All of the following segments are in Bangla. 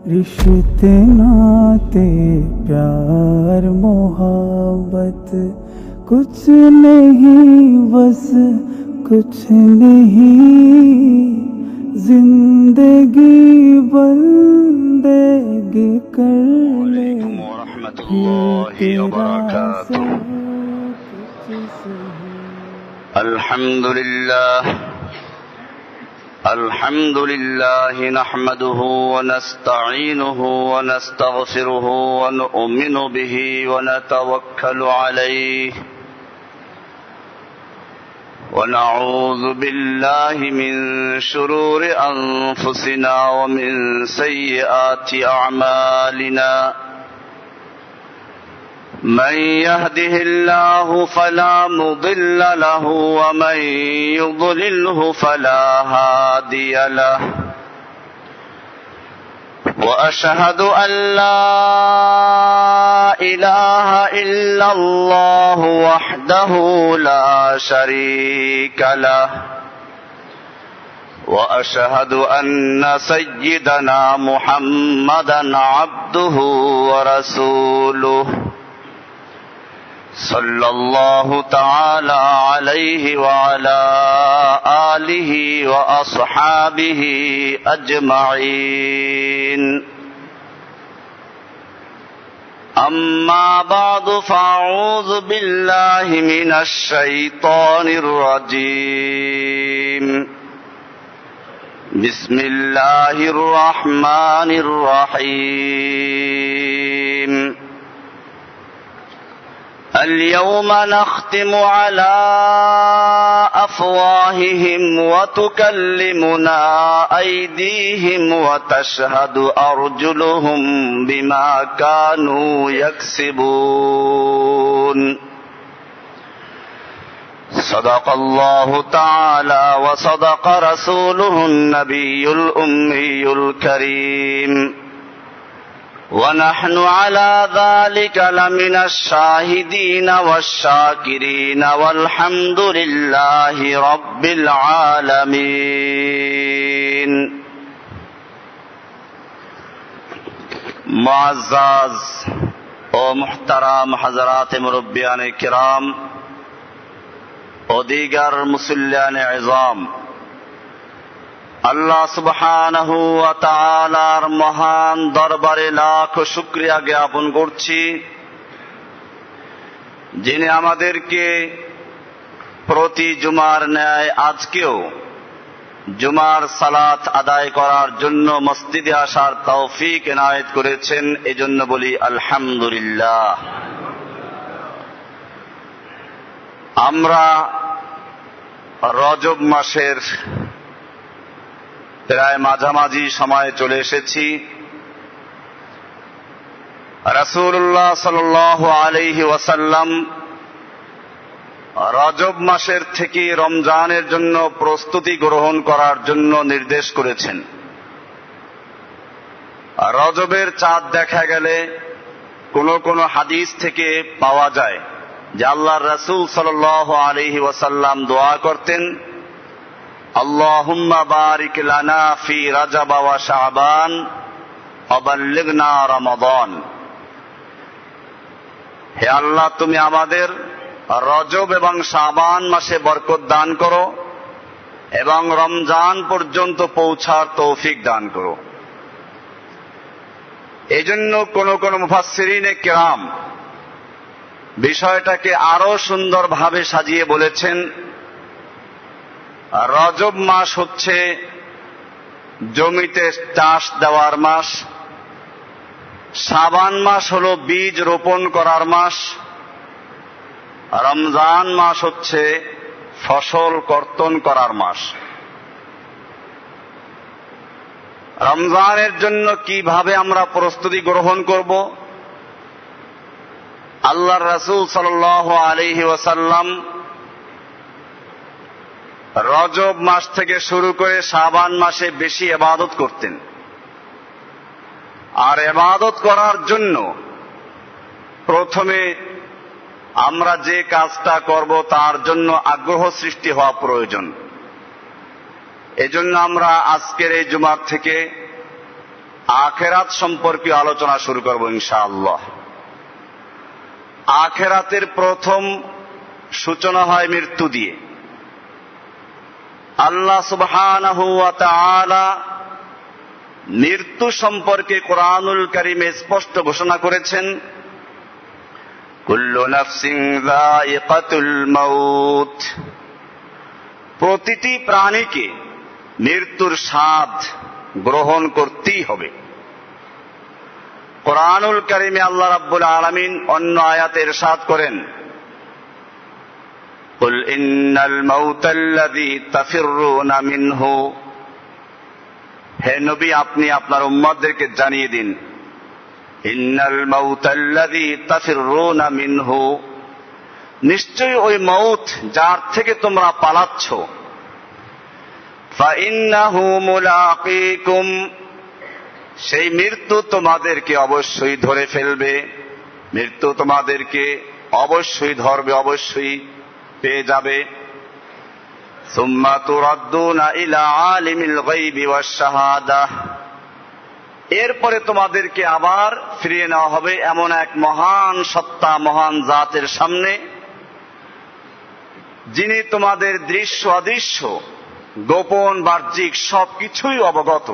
रिश्ते नाते प्यार मोहब्बत कुछ नहीं, बस कुछ नहीं, जिंदगी बंदगी कर ले तेरा सब कुछ सही। الحمد لله نحمده ونستعينه ونستغفره ونؤمن به ونتوكل عليه ونعوذ بالله من شرور أنفسنا ومن سيئات أعمالنا من يهده الله فلا مضل له ومن يضلله فلا هادي له وأشهد أن لا إله إلا الله وحده لا شريك له وأشهد أن سيدنا محمدا عبده ورسوله صلى الله تعالى عليه وعلى آله وأصحابه أجمعين أما بعد فأعوذ بالله من الشيطان الرجيم بسم الله الرحمن الرحيم اليوم نختم على أفواههم وتكلمنا أيديهم وتشهد أرجلهم بما كانوا يكسبون صدق الله تعالى وصدق رسوله النبي الأمي الكريم ونحن على ذلك لمن الشاهدين والشاكرين والحمد لله رب العالمين معزز ও মুহতারাম হযরত মুরব্বিয়ানে কিরাম ও দিগার মুসল্লিয়ানে ইজাম, আল্লাহ সুবহানাহু ওয়া তাআলার মহান দরবারে লাখ শুকরিয়া জ্ঞাপন করছি, যিনি আমাদেরকে প্রতি জুমার ন্যায় আজকেও জুমার সালাত আদায় করার জন্য মসজিদে আসার তৌফিক এনায়েত করেছেন। এজন্য বলি আলহামদুলিল্লাহ। আমরা রজব মাসের প্রায় মাঝামাঝি সময়ে চলে এসেছি। রাসূলুল্লাহ সাল্লাল্লাহু আলাইহি ওয়াসাল্লাম রজব মাসের থেকে রমজানের জন্য প্রস্তুতি গ্রহণ করার জন্য নির্দেশ করেছেন। রজবের চাঁদ দেখা গেলে কোন হাদিস থেকে পাওয়া যায় যে আল্লাহর রাসূল সাল্লাল্লাহু আলাইহি ওয়াসাল্লাম দোয়া করতেন, আল্লাহুম্মা বারিক লানা ফি রাজাব ওয়া শাবান ওয়া বাল্লিগনা রমাদান। হে আল্লাহ, তুমি আমাদের রজব এবং শাবান মাসে বরকত দান করো এবং রমজান পর্যন্ত পৌঁছার তৌফিক দান করো। এজন্য কোন মুফাসসিরিনে কিরাম বিষয়টাকে আরো সুন্দরভাবে সাজিয়ে বলেছেন, রজব মাস হচ্ছে জমিতে চাষ দেওয়ার মাস, শাবান মাস হলো বীজ রোপণ করার মাস, রমজান মাস হচ্ছে ফসল কর্তন করার মাস। রমজানের জন্য কিভাবে আমরা প্রস্তুতি গ্রহণ করব? আল্লাহর রাসূল সাল্লাল্লাহু আলাইহি ওয়াসাল্লাম রজব মাস থেকে শুরু করে শাবান মাসে বেশি ইবাদত করতেন। আর ইবাদত করার জন্য প্রথমে আমরা যে কাজটা করব তার জন্য আগ্রহ সৃষ্টি হওয়া প্রয়োজন। এজন্য আমরা আজকের এই জুমার থেকে আখিরাত সম্পর্কে আলোচনা শুরু করব ইনশাআল্লাহ। আখিরাতের প্রথম সূচনা হয় মৃত্যু দিয়ে। আল্লাহ সুবহানাহু ওয়া তাআলা মৃত্যু সম্পর্কে কোরআনুল কারীমে স্পষ্ট ঘোষণা করেছেন, কুল্লু নাফসিন যায়িকাতুল মাউত, প্রতিটি প্রাণীকে মৃত্যুর স্বাদ গ্রহণ করতেই হবে। কোরআনুল কারীমে আল্লাহ রাব্বুল আলামিন অন্য আয়াতে ইরশাদ করেন, কুল ইন্নাল মাউতাল্লাযী তাফিররুনা মিনহু, হে নবী আপনি আপনার উম্মতদেরকে জানিয়ে দিন, ইন্নাল মাউতাল্লাযী তাফিররুনা মিনহু, নিশ্চয়ই ওই মউত যার থেকে তোমরা পালাচ্ছ, ফাইন্নাহু মুলাকীকুম, সেই মৃত্যু তোমাদেরকে অবশ্যই ধরে ফেলবে, মৃত্যু তোমাদেরকে অবশ্যই ধরবে, অবশ্যই পেয়ে যাবে। সুম্মা তুরাদ্দুনা ইলা আলিমিল গায়বি ওয়াশ শাহাদাহ, এরপরে তোমাদেরকে আবার ফিরিয়ে নেওয়া হবে এমন এক মহান সত্তা, মহান জাতের সামনে, যিনি তোমাদের দৃশ্য অদৃশ্য, গোপন বাহ্যিক সবকিছুই অবগত।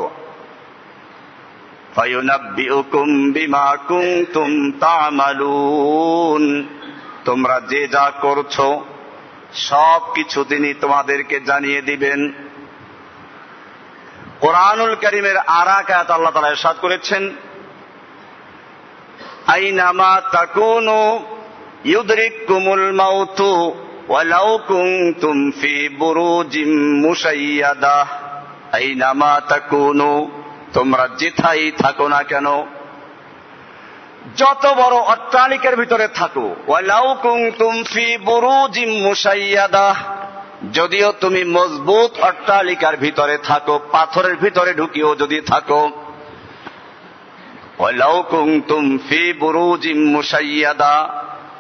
ফায়ুনাব্বিউকুম বিমা কুনতুম তা'মালুন, তোমরা যে যা করছো সবকিছু তিনি তোমাদেরকে জানিয়ে দিবেন। কোরআনুল কারীমের আরেক আয়াত আল্লাহ তাআলা ইরশাদ করেছেন, আইনামা তাকুনু ইউদরিকুমুল মাউতু ওয়ালাউ কুনতুম ফি বুরুজিম মুশাইয়াদাহ, আইনামা তাকুনু, তোমরা যেথায় থাকো না কেন, যত বড় অট্টালিকার ভিতরে থাকো, ওয়ালাউ কুনতুম ফি বুরুজিম মুশাইয়াদাহ, যদিও তুমি মজবুত অট্টালিকার ভিতরে থাকো, পাথরের ভিতরে ঢুকিও যদি থাকো, ওয়ালাউ কুনতুম ফি বুরুজিম মুশাইয়াদা,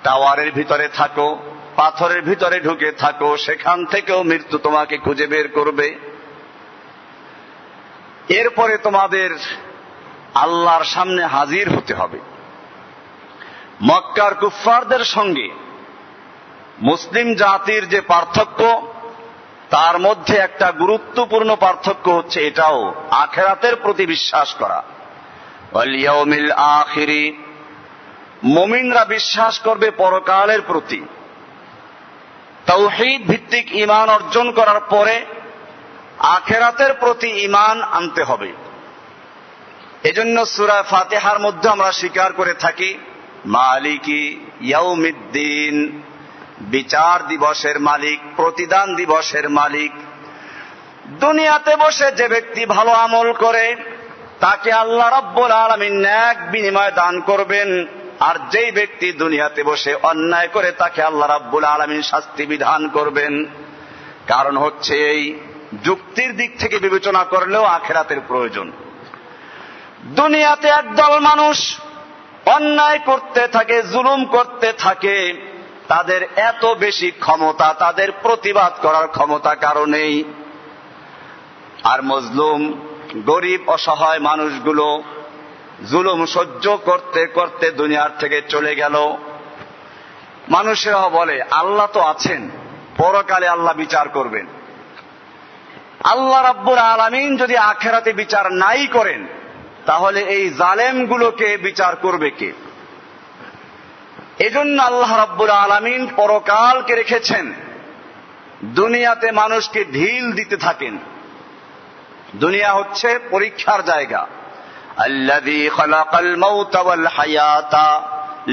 টাওয়ারের ভিতরে থাকো, পাথরের ভিতরে ঢুকে থাকো, সেখান থেকেও মৃত্যু তোমাকে খুঁজে বের করবে। এরপরে তোমাদের আল্লাহর সামনে হাজির হতে হবে। মক্কার কুফফারদের সঙ্গে মুসলিম জাতির যে পার্থক্য, তার মধ্যে একটা গুরুত্বপূর্ণ পার্থক্য হচ্ছে এটাও, আখিরাতের প্রতি বিশ্বাস করা। ওয়াল ইয়াউমিল আখিরি, মুমিনরা বিশ্বাস করবে পরকালের প্রতি। তাওহীদ ভিত্তিক ঈমান অর্জন করার পরে আখিরাতের প্রতি ঈমান আনতে হবে। এজন্য সূরা ফাতিহার মধ্যে আমরা স্বীকার করে থাকি, মালিকি ইয়াউমিদ্দিন, বিচার দিবসের মালিক, প্রতিদান দিবসের মালিক। দুনিয়াতে বসে যে ব্যক্তি ভালো আমল করে তাকে আল্লাহ রাব্বুল আলামিন নেক বিনিময় দান করবেন, আর যেই ব্যক্তি দুনিয়াতে বসে অন্যায় করে তাকে আল্লাহ রাব্বুল আলামিন শাস্তি বিধান করবেন। কারণ হচ্ছে এই, যুক্তির দিক থেকে বিবেচনা করলেও আখিরাতের প্রয়োজন। দুনিয়াতে একদল মানুষ অন্যায় করতে থাকে, জুলুম করতে থাকে, তাদের এত বেশি ক্ষমতা, তাদের প্রতিবাদ করার ক্ষমতা কারো নেই। আর মজলুম, গরিব, অসহায় মানুষগুলো জুলুম সহ্য করতে করতে দুনিয়ার থেকে চলে গেল। মানুষেরা বলে আল্লাহ তো আছেন, পরকালে আল্লাহ বিচার করবেন। আল্লাহ রাব্বুল আলামিন যদি আখিরাতে বিচার নাই করেন, তাহলে এই জালেমগুলোকে বিচার করবে কে? এজন্য আল্লাহ রাব্বুল আলামিন পরকালকে রেখেছেন, দুনিয়াতে মানুষকে ঢিল দিতে থাকেন। দুনিয়া হচ্ছে পরীক্ষার জায়গা। আল্লাযী খালাকাল মাউতা ওয়াল হায়াতা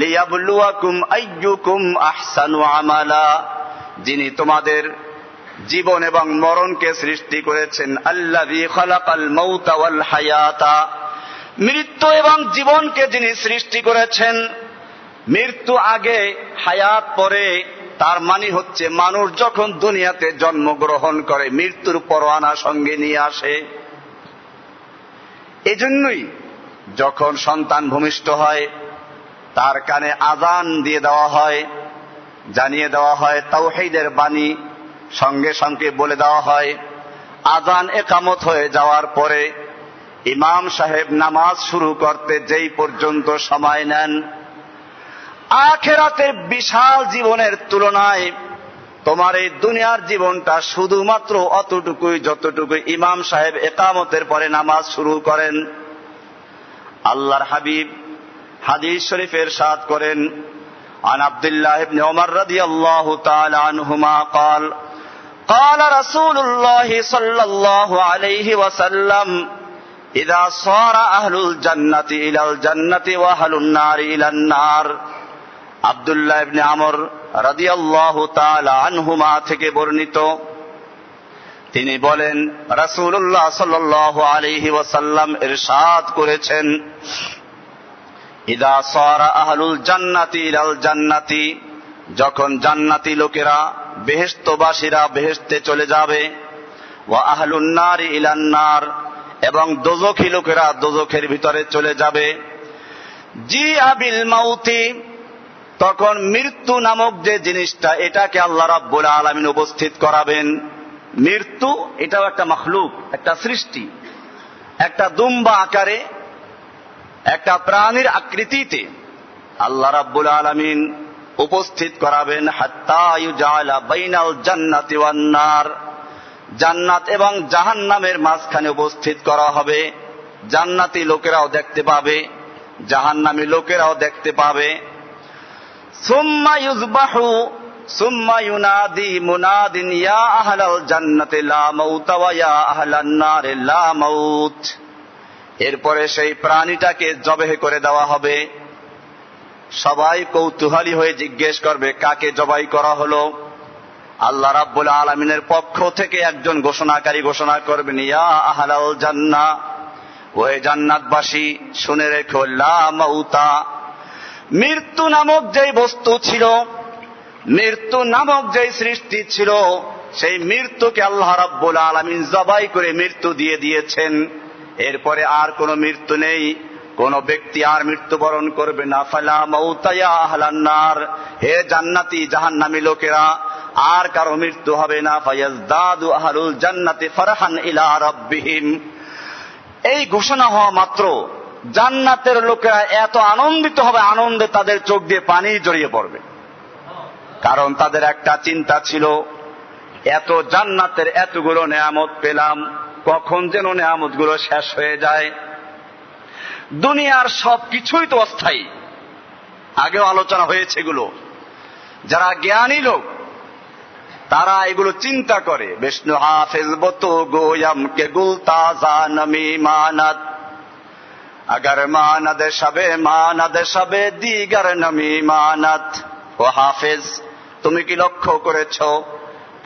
লিয়াবলুয়াকুম আইয়ুকুম আহসানু আমালা, যিনি তোমাদের জীবন এবং মরণকে সৃষ্টি করেছেন। আল্লাযী খালাকাল মাউতা ওয়াল হায়াতা, মৃত্যু এবং জীবনকে যিনি সৃষ্টি করেছেন। মৃত্যু আগে, হায়াত পরে, তার মানে হচ্ছে মানুষ যখন দুনিয়াতে জন্মগ্রহণ করে মৃত্যুর পরোয়ানা সঙ্গে নিয়ে আসে। এজন্যই যখন সন্তান ভূমিষ্ঠ হয় তার কানে আযান দিয়ে দেওয়া হয়, জানিয়ে দেওয়া হয় তাওহীদের বাণী, সঙ্গে সঙ্গে বলে দেওয়া হয়। আযান একামত হয়ে যাওয়ার পরে ইমাম সাহেব নামাজ শুরু করতে যেই পর্যন্ত সময় নেন, আখিরাতের বিশাল জীবনের তুলনায় তোমার এই দুনিয়ার জীবনটা শুধুমাত্র অতটুকুই যতটুকু ইমাম সাহেব ইকামতের পরে নামাজ শুরু করেন। আল্লাহর হাবিব হাদিস শরীফে ইরশাদ করেন, عن عبد الله بن عمر رضي الله تعالى عنهما قال قال رسول الله صلى الله عليه وسلم إذا صار أهل الجنة إلى الجنة وأهل النار إلى النار। আব্দুল্লাহ ইবনে আমর রাদিয়াল্লাহু তাআলা আনহুমা থেকে বর্ণিত, তিনি বলেন রাসূলুল্লাহ সাল্লাল্লাহু আলাইহি ওয়াসাল্লাম ইরশাদ করেছেন, ইদা সারা আহলুল জান্নাতি ইলাল জান্নাতি, যখন জান্নাতি লোকেরা বেহেশতবাসীরা বেহেশতে চলে যাবে, ওয়া আহলুন নারি ইলান নার, এবং দোজখী লোকেরা দোজখের ভিতরে চলে যাবে। জি আবিল মাউতি, তখন মৃত্যু নামক যে জিনিসটা এটাকে আল্লাহ রাব্বুল আলামিন উপস্থিত করাবেন। মৃত্যু এটাও একটা মাখলুক, একটা সৃষ্টি, একটা দুম্বা আকারে, একটা প্রাণীর আকৃতিতে আল্লাহ রাব্বুল আলামিন উপস্থিত করাবেন। হাত্তা ইউজালা বাইনাল জান্নাতি ওয়ান নার, জান্নাত এবং জাহান্নামের মাঝখানে উপস্থিত করা হবে। জান্নাতি লোকেরাও দেখতে পাবে, জাহান্নামী লোকেরাও দেখতে পাবে। সুম্মা ইউযবাহু সুম্মা ইউনাদি মুনাদিন ইয়া আহলাল জান্নাতি লা মাউতা ওয়া ইয়া আহলান নারি লা মাউত। এরপরে সেই প্রাণীটাকে জবেহ করে দেওয়া হবে। সবাই কৌতূহলী হয়ে জিজ্ঞেস করবে কাকে জবাই করা হলো। আল্লাহ রাব্বুল আলামিনের পক্ষ থেকে একজন ঘোষণাকারী ঘোষণা করবেন, ইয়া আহলাল জান্নাহ, ওহে জান্নাতবাসী শুনে রেখো, লা মাউতা, মৃত্যু নামক যেই বস্তু ছিল, মৃত্যু নামক যেই সৃষ্টি ছিল, সেই মৃত্যুকে আল্লাহ রাব্বুল আলামিন জবাই করে মৃত্যু দিয়ে দিয়েছেন। এরপরে আর কোন মৃত্যু নেই, কোন ব্যক্তি আর মৃত্যুবরণ করবে না। ফালা মাউতা ইয়া আহলান নার, হে জান্নাতি জাহান্নামী লোকেরা, আর কারো মৃত্যু হবে না। ফায়াজদাদু আহলুল জান্নাতি ফারহান ইলা রাব্বিহিম, এই ঘোষণা হওয়া মাত্র জান্নাতের লোকেরা এত আনন্দিত হবে, আনন্দে তাদের চোখ দিয়ে পানি জড়িয়ে পড়বে। কারণ তাদের একটা চিন্তা ছিল, এত জান্নাতের এতগুলো নেয়ামত পেলাম, কখন যেন নেয়ামত গুলো শেষ হয়ে যায়। দুনিয়ার সব কিছুই তো অস্থায়ী, আগেও আলোচনা হয়েছে এগুলো। যারা জ্ঞানী লোক তারা এগুলো চিন্তা করে। বিষ্ণু হাফেজ বতো গোয়াম কে গুলতাজা নমি মানাত, अगर मानद शबे दीगर नमी मानत। ও হাফেজ, তুমি কি লক্ষ্য করেছ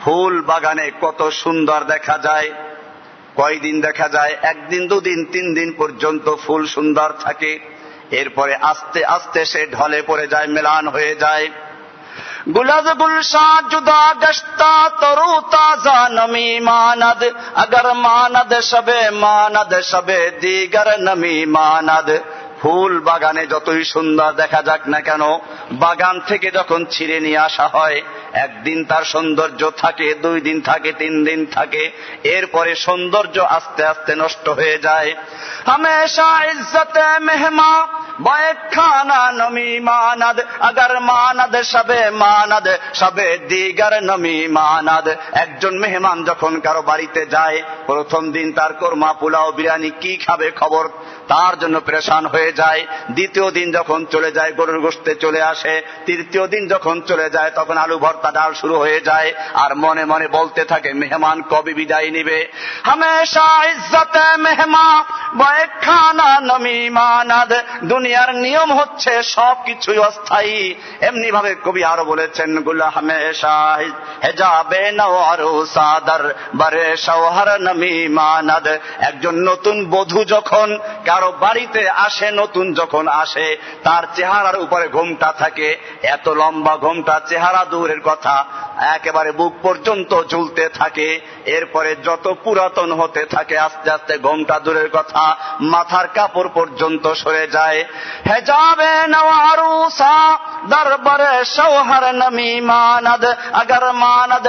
ফুল বাগানে কত সুন্দর দেখা যায়? কয়দিন দেখা যায়? একদিন, দুদিন, 3 দিন পর্যন্ত ফুল সুন্দর থাকে, এরপরে আস্তে আস্তে সে ঢলে পড়ে যায়, মেলান হয়ে যায়। गुलाब गुलशान जुदा गश्ता तरु ताजा नमी मानद, अगर मानद शबे दीगर नमी मानद। ফুল বাগানে যতই সুন্দর দেখা যাক না কেন, বাগান থেকে যখন ছিঁড়ে নিয়ে আসা হয়, একদিন তার সৌন্দর্য থাকে, 2 দিন থাকে, 3 দিন থাকে, এরপরে সৌন্দর্য আস্তে আস্তে নষ্ট হয়ে যায়। हमेशा इज्जत मेहमा बाए खाना नमी मानद, अगर मानद शबे दीगर नमी मानद। একজন মেহমান যখন কারো বাড়িতে যায়, প্রথম দিন তার কোরমা পোলাও বিরিয়ানি কি খাবে খবর তার জন্য পরেশান হয়ে যায়। দ্বিতীয় দিন যখন চলে যায় গরুর গোশতে চলে আসে। তৃতীয় দিন যখন চলে যায় তখন আলু ভর্তা ডাল শুরু হয়ে যায়, আর মনে মনে বলতে থাকে মেহমান কবে বিদায় নিবে। হামেশা ইজ্জতে মেহমা বায়ে খানা নমি মানাদ। দুনিয়ার নিয়ম হচ্ছে সবকিছুই অস্থায়ী। এমনি ভাবে কবি আরো বলেছেন, গুলা হামেশা হেজাবে নওয়ারু সাদর বারে শওহর নমি মানাদ। একজন নতুন বধূ যখন কারো বাড়িতে আসে, নতুন যখন আসে, তার চেহারার উপরে ঘোমটা থাকে, এত লম্বা ঘোমটা, চেহারা দূরের কথা, একেবারে বুক পর্যন্ত ঝুলতে থাকে, এরপরে যত পুরাতন হতে থাকে আস্তে আস্তে ঘোমটা দূরের কথা মাথার কাপড় পর্যন্ত সরে যায়। হেজাবে নওয়ারুসা দরবারে শৌহর নমি মানদ, अगर মানদ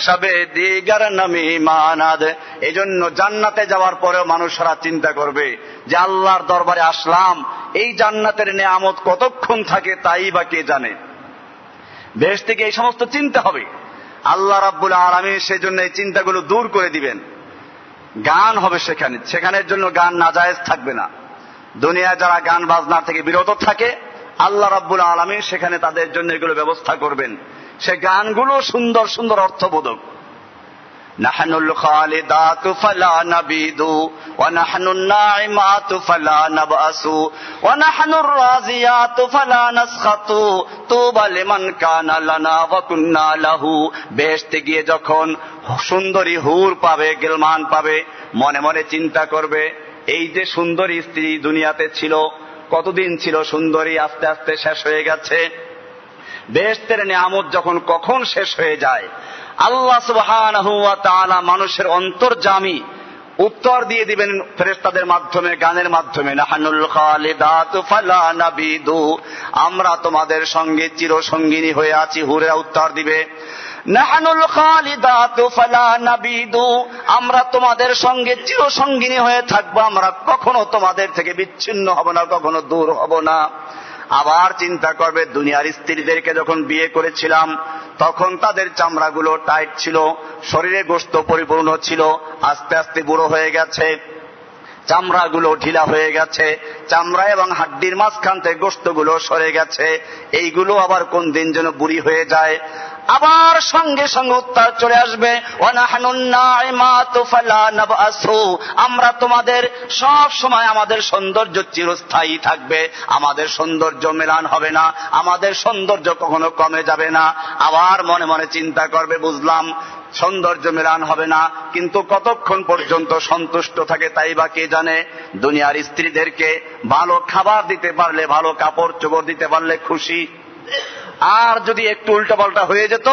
সবে দিগার নমি মানদ। এজন্য জান্নাতে যাওয়ার পরেও মানুষরা চিন্তা করবে যে আল্লাহর দরবারে আসলাম, এই জান্নাতের নেয়ামত কতক্ষণ থাকে তাই বা কে জানে। বেশ থেকে এই সমস্ত চিন্তা হবে। আল্লাহ রাব্বুল আলামিন সেজন্য এই চিন্তাগুলো দূর করে দিবেন। গান হবে সেখানের জন্য গান নাজায়েজ থাকবে না। দুনিয়ায় যারা গান বাজনা থেকে বিরত থাকে, আল্লাহ রাব্বুল আলামিন সেখানে তাদের জন্য এগুলো ব্যবস্থা করবেন। সে গানগুলো সুন্দর সুন্দর অর্থবোধক। নাহনুল খালিদাতু ফালা নাবিদু ওয়া নাহনুন নাইমাতু ফালা নাবাসু ওয়া নাহনুর রাজিয়াতু ফালা নাসখাতু তুবা লিমান কানা লানা ওয়া কুন্না লাহু। বেহেশতে গিয়ে যখন সুন্দরী হুর পাবে, গেলমান পাবে, মনে মনে চিন্তা করবে এই যে সুন্দরী স্ত্রী দুনিয়াতে ছিল, কতদিন ছিল সুন্দরী, আস্তে আস্তে শেষ হয়ে গেছে। বেহেশতের নিয়ামত যখন কখন শেষ হয়ে যায়, আল্লাহ সুবহানাহু ওয়া তাআলা মানুষের অন্তর্যামী উত্তর দিয়ে দিবেন ফেরেশতাদের মাধ্যমে, গানের মাধ্যমে। নাহনুল খালিদাতু ফালা নাবিদু, আমরা তোমাদের সঙ্গে চিরসঙ্গিনী হয়ে আছি। হুরেরা উত্তর দিবে নাহনুল খালিদাতু ফালা নাবিদু, আমরা তোমাদের সঙ্গে চিরসঙ্গিনী হয়ে থাকবো, আমরা কখনো তোমাদের থেকে বিচ্ছিন্ন হব না, কখনো দূর হব না। আবার চিন্তা করবে দুনিয়ার স্ত্রীদেরকে যখন বিয়ে করেছিলাম তখন তাদের চামড়াগুলো টাইট ছিল, শরীরে গোশত পরিপূর্ণ ছিল, আস্তে আস্তে বুড়ো হয়ে গেছে, চামড়াগুলো ঢিলা হয়ে গেছে, চামড়া এবং হাড্ডির মাঝখান থেকে গোশতগুলো সরে গেছে, এইগুলো আবার কোন দিন যেন বুড়ি হয়ে যায়। আবার সঙ্গে সঙ্গে উত্তর চলে আসবে ওয়া নাহনুন নাইমাতু ফালা নাবাসু, আমরা তোমাদের সব সময়, আমাদের সৌন্দর্য চিরস্থায়ী থাকবে, আমাদের সৌন্দর্য মেলান হবে না, আমাদের সৌন্দর্য কখনো কমে যাবে না। আবার মনে মনে চিন্তা করবে বুঝলাম সৌন্দর্য মেলান হবে না, কিন্তু কতক্ষণ পর্যন্ত সন্তুষ্ট থাকে তাই বা কে জানে। দুনিয়ার স্ত্রীদেরকে ভালো খাবার দিতে পারলে, ভালো কাপড় চোপড় দিতে পারলে খুশি, আর যদি একটু উল্টাপাল্টা হয়ে যেত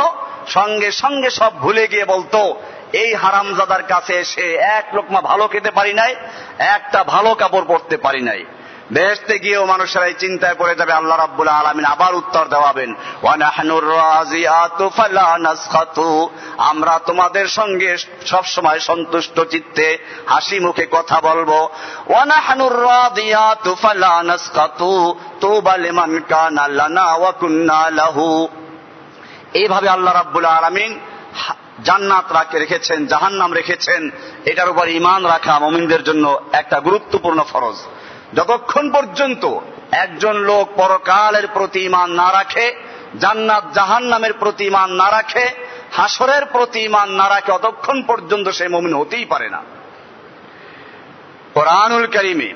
সঙ্গে সঙ্গে সব ভুলে গিয়ে বলতো এই হারামজাদার কাছে এসে এক লোকমা ভালো খেতে পারি নাই, একটা ভালো কাপড় পরতে পারি নাই। বেহেশতে গিয়েও মানুষেরা এই চিন্তায় পড়ে যাবে। আল্লাহ রাব্বুল আলামিন আবার উত্তর দেওয়াবেন ওয়া নাহনুর রাজিয়াতু ফালা নাসখাতু, আমরা তোমাদের সঙ্গে সব সময় সন্তুষ্ট চিত্তে হাসি মুখে কথা বলবো। ওয়া নাহনুর রাদিয়াতু ফালা নাসখাতু তুবা লিমান কানা লানা ওয়া কুন্না লাহু। এইভাবে আল্লাহ রাব্বুল আলামিন জান্নাত রেখেছেন, জাহান্নাম রেখেছেন। এটার উপর ঈমান রাখা মুমিনদের জন্য একটা গুরুত্বপূর্ণ ফরজ। যতক্ষণ পর্যন্ত একজন লোক পরকালের প্রতি ঈমান না রাখে, জান্নাত জাহান্নামের প্রতি ঈমান না রাখে, হাসরের প্রতি ঈমান না রাখে, ততক্ষণ পর্যন্ত সে মুমিন হতেই পারে না। কোরআনুল কারীমে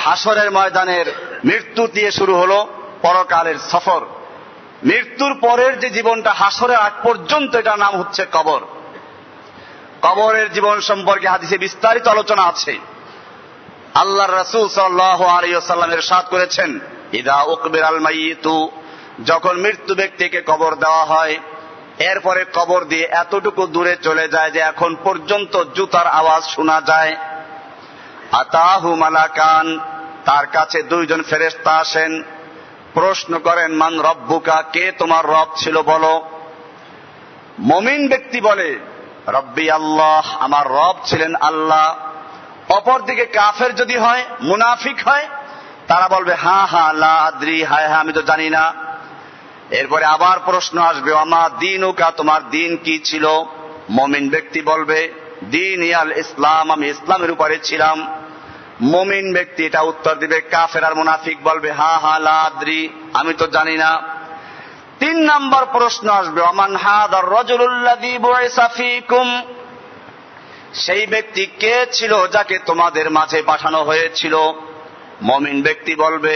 হাসরের ময়দানের মৃত্যু দিয়ে শুরু হলো পরকালের সফর। মৃত্যুর পরের যে জীবনটা হাসরের আগ পর্যন্ত, এটার নাম হচ্ছে কবর। কবরের জীবন সম্পর্কে হাদিসে বিস্তারিত আলোচনা আছে। আল্লাহর রাসূল সাল্লাল্লাহু আলাইহি ওয়াসাল্লাম ইরশাদ করেছেন ইদা উকবিরাল মাইয়িতু, যখন মৃত্যু ব্যক্তিকে কবর দেওয়া হয়, এরপরে কবর দিয়ে এতটুকু দূরে চলে যায় যে এখন পর্যন্ত জুতার আওয়াজ শোনা যায়। আতাহু মালাকান, তার কাছে দুইজন ফেরেশতা আসেন, প্রশ্ন করেন মান রব্বুকা, কে তোমার রব ছিল বলো। মুমিন ব্যক্তি বলে রব্বি আল্লাহ, আমার রব ছিলেন আল্লাহ। অপরদিকে কাফের যদি হয়, মুনাফিক হয়, তারা বলবে হা হা লা আদ্রি, হায় হ্যাঁ আমি তো জানি না। এরপরে আবার প্রশ্ন আসবে আমা দীনুকা, তোমার দিন কি ছিল। মুমিন ব্যক্তি বলবে দিন ইয়াল ইসলাম, আমি ইসলামের উপরে ছিলাম। মুমিন ব্যক্তি এটা উত্তর দিবে। কাফের আর মুনাফিক বলবে হা হা লা আদ্রি, আমি তো জানি না। 3 নম্বর প্রশ্ন আসবে আমান হাদার রাজুলুল্লাযী বুইসা ফীকুম, সেই ব্যক্তি কে ছিল যাকে তোমাদের মাঝে পাঠানো হয়েছিল। মুমিন ব্যক্তি বলবে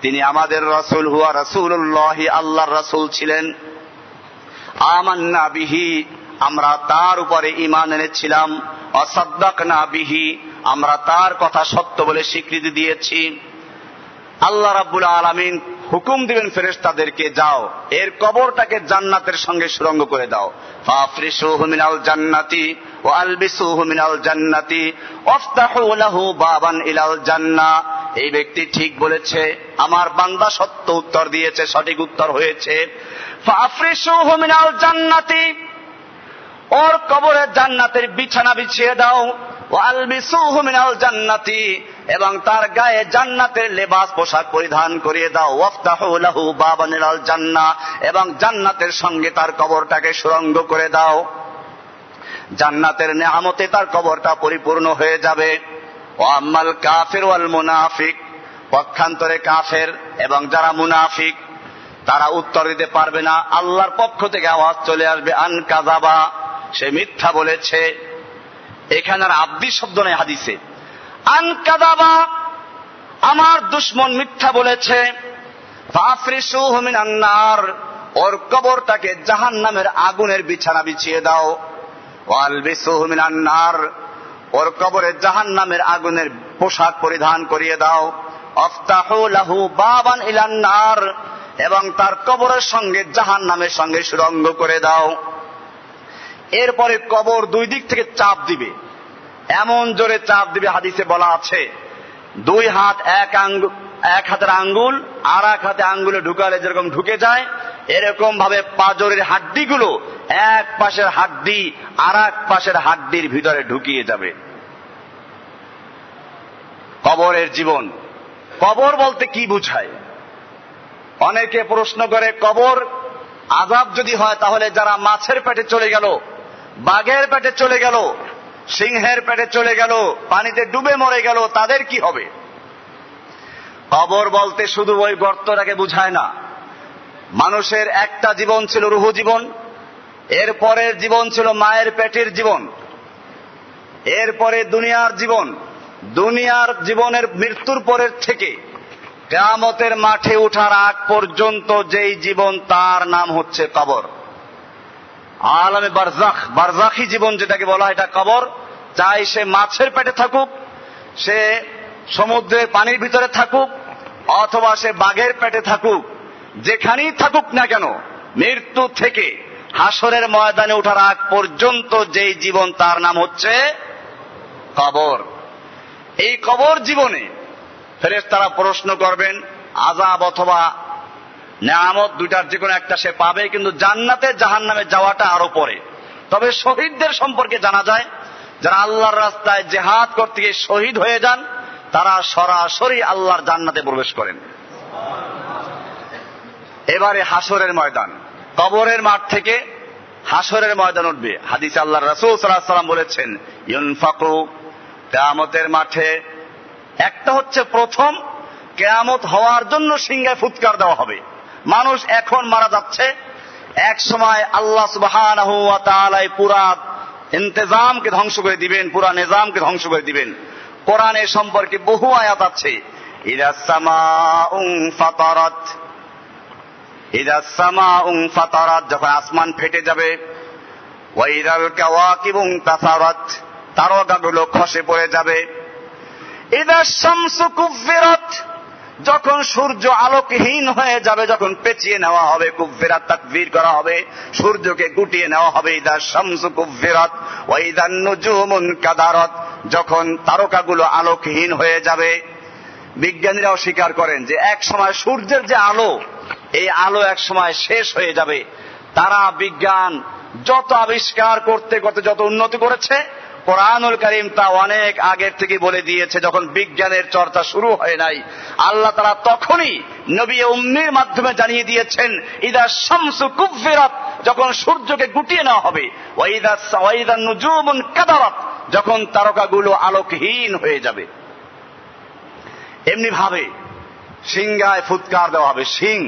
তিনি আমাদের রাসূল, হুয়া রাসূলুল্লাহ, আল্লাহর রাসূল ছিলেন। আমান্না বিহি, আমরা তার উপরে ঈমান এনেছিলাম। ওয়াসাদদাকনা বিহি, আমরা তার কথা সত্য বলে স্বীকৃতি দিয়েছি। আল্লাহ রাব্বুল আলামিন হুকুম দিবেন ফেরেশতাদেরকে, যাও এর কবরটাকে জান্নাতের সঙ্গে সুরঙ্গ করে দাও। ফাফরিশুহু মিনাল জান্নাতি ওয়া আলবিসুহু মিনাল জান্নাতি ওয়াফতাহু লাহু বাবান ইলাল জান্নাহ। এই ব্যক্তি ঠিক বলেছে, আমার বান্দা সত্য উত্তর দিয়েছে, সঠিক উত্তর হয়েছে। ফাফরিশুহু মিনাল জান্নাতি, ওর কবরে জান্নাতের বিছানা বিছিয়ে দাও। ওয়া আলবিসুহু মিনাল জান্নাতি, এবং তার গায়ে জান্নাতের লেবাস পোশাক পরিধান করিয়ে দাও। ওয়াফতাহু লাহু বাবান ইলাল জান্নাহ, এবং জান্নাতের সঙ্গে তার কবরটাকে সুরঙ্গ করে দাও। জান্নাতের নেয়ামতে তার কবরটা পরিপূর্ণ হয়ে যাবে। ওয়া আম্মাল কাফির ওয়াল মুনাফিক, পক্ষান্তরে কাফের এবং যারা মুনাফিক তারা উত্তর দিতে পারবে না। আল্লাহর পক্ষ থেকে আওয়াজ চলে আসবে, আন কাযাবা, সে মিথ্যা বলেছে। এখানে আর আব্দি শব্দ নেই হাদিসে। আন কাযাবা, আমার দুশমন মিথ্যা বলেছে। ফাফরিশুহু মিনান নার, ওর কবরটাকে জাহান্নামের আগুনের বিছানা বিছিয়ে দাও। ওয়ালবিসুহু মিনান নার, ওর কবরে জাহান্নামের আগুনের পোশাক পরিধান করিয়ে দাও। আফতাহু লাহু বাবান ইলান নার, এবং তার কবরের সঙ্গে জাহান্নামের সঙ্গে সুরঙ্গ করে দাও। এরপরে কবর দুই দিক থেকে চাপ দিবে, এমন জোরে চাপ দিবে, হাদিসে বলা আছে দুই হাত এক হাতের আঙ্গুল আর এক হাতে আঙ্গুলে ঢুকালে যেরকম ঢুকে যায়, এরকম ভাবে পাঁজরের হাড্ডিগুলো এক পাশের হাড্ডি আর এক পাশের হাড্ডির ভিতরে ঢুকিয়ে যাবে। কবরের জীবন, কবর বলতে কি বুঝায়? অনেকে প্রশ্ন করে, কবর আযাব যদি হয় তাহলে যারা মাছের পেটে চলে গেল, বাঘের পেটে চলে গেল, সিংহের পেটে চলে গেল, পানিতে ডুবে মরে গেল, তাদের কি হবে? কবর বলতে শুধু ওই গর্তটাকে বুঝায় না। মানুষের একটা জীবন ছিল রূহ জীবন, এরপরের জীবন ছিল মায়ের পেটের জীবন, এরপরে দুনিয়ার জীবন। দুনিয়ার জীবনের মৃত্যুর পরের থেকে কিয়ামতের মাঠে ওঠার আগ পর্যন্ত যেই জীবন, তার নাম হচ্ছে কবর। আলামে বারজাখ, বারজাখী জীবন যেটাকে বলা হয়, এটা কবর। চাই সে মাছের পেটে থাকুক, সে সমুদ্রের পানির ভিতরে থাকুক, অথবা সে বাঘের পেটে থাকুক, যেখানেই থাকুক না কেন, মৃত্যু থেকে হাসরের ময়দানে ওঠার আগ পর্যন্ত যেই জীবন, তার নাম হচ্ছে কবর। এই কবর জীবনে ফেরেশতারা প্রশ্ন করবেন, আযাব অথবা নেয়ামত দুইটার যে কোনো একটা সে পাবে, কিন্তু জান্নাতে জাহান্নামে যাওয়াটা আরো পরে। তবে শহীদদের সম্পর্কে জানা যায়, যারা আল্লাহর রাস্তায় জিহাদ করতে গিয়ে শহীদ হয়ে যান, তারা সরাসরি আল্লাহর জান্নাতে প্রবেশ করেন। এবারে হাসরের ময়দান, কবরের মাঠ থেকে হাসরের ময়দান উঠবে। হাদিসে আল্লাহর রাসূল সাল্লাল্লাহু আলাইহি ওয়াসাল্লাম বলেছেন, ইউনফাকু, কিয়ামতের মাঠে একটা হচ্ছে প্রথম, কিয়ামত হওয়ার জন্য সিংহায় ফুৎকার দেওয়া হবে। মানুষ এখন মারা যাচ্ছে, এক সময় আল্লাহ সুবহানাহু ওয়া তাআলা পুরা ইন্তেজামকে ধ্বংস করে দিবেন, পুরা নিজামকে ধ্বংস করে দিবেন। কোরআনের সম্পর্কে বহু আয়াত আছে, ইদাস সামাউন ফাতারাত, ইদাস সামাউন ফাতারাত, যখন আসমান ফেটে যাবে। ওয়া ইদাল কাওয়াকিবুন তাসারাত, তারকাগুলো খসে পড়ে যাবে। ইদাস শামসু কুফিরাত, যখন সূর্য আলোকহীন হয়ে যাবে, যখন পেঁচিয়ে নেওয়া হবে, কুফিরাত তাকবীর করা হবে, সূর্যকে গুটিয়ে নেওয়া হবে। ইদাস শামসু কুফিরাত ওয়া ইদান নুজুমুন কাদারাত, যখন তারকাগুলো আলোকহীন হয়ে যাবে। বিজ্ঞানীরাও স্বীকার করেন যে এক সময় সূর্যের যে আলো, এই আলো এক সময় শেষ হয়ে যাবে। তারা বিজ্ঞান যত আবিষ্কার করতে করতে যত উন্নতি করেছে, কোরআনুল কারীম তা অনেক আগের থেকে বলে দিয়েছে। যখন বিজ্ঞানের চর্চা শুরু হয় নাই, আল্লাহ তাআলা তখনই নবী উম্মির মাধ্যমে জানিয়ে দিয়েছেন, ইদা শামসু কুফিরাত, যখন সূর্যকে গুটিয়ে নেওয়া হবে। ওয়া ইদা নুজুমুন কাদারাত, যখন তারকাগুলো আলোকহীন হয়ে যাবে। এমনি ভাবে সিংহায় ফুৎকার দেওয়া হবে। সিং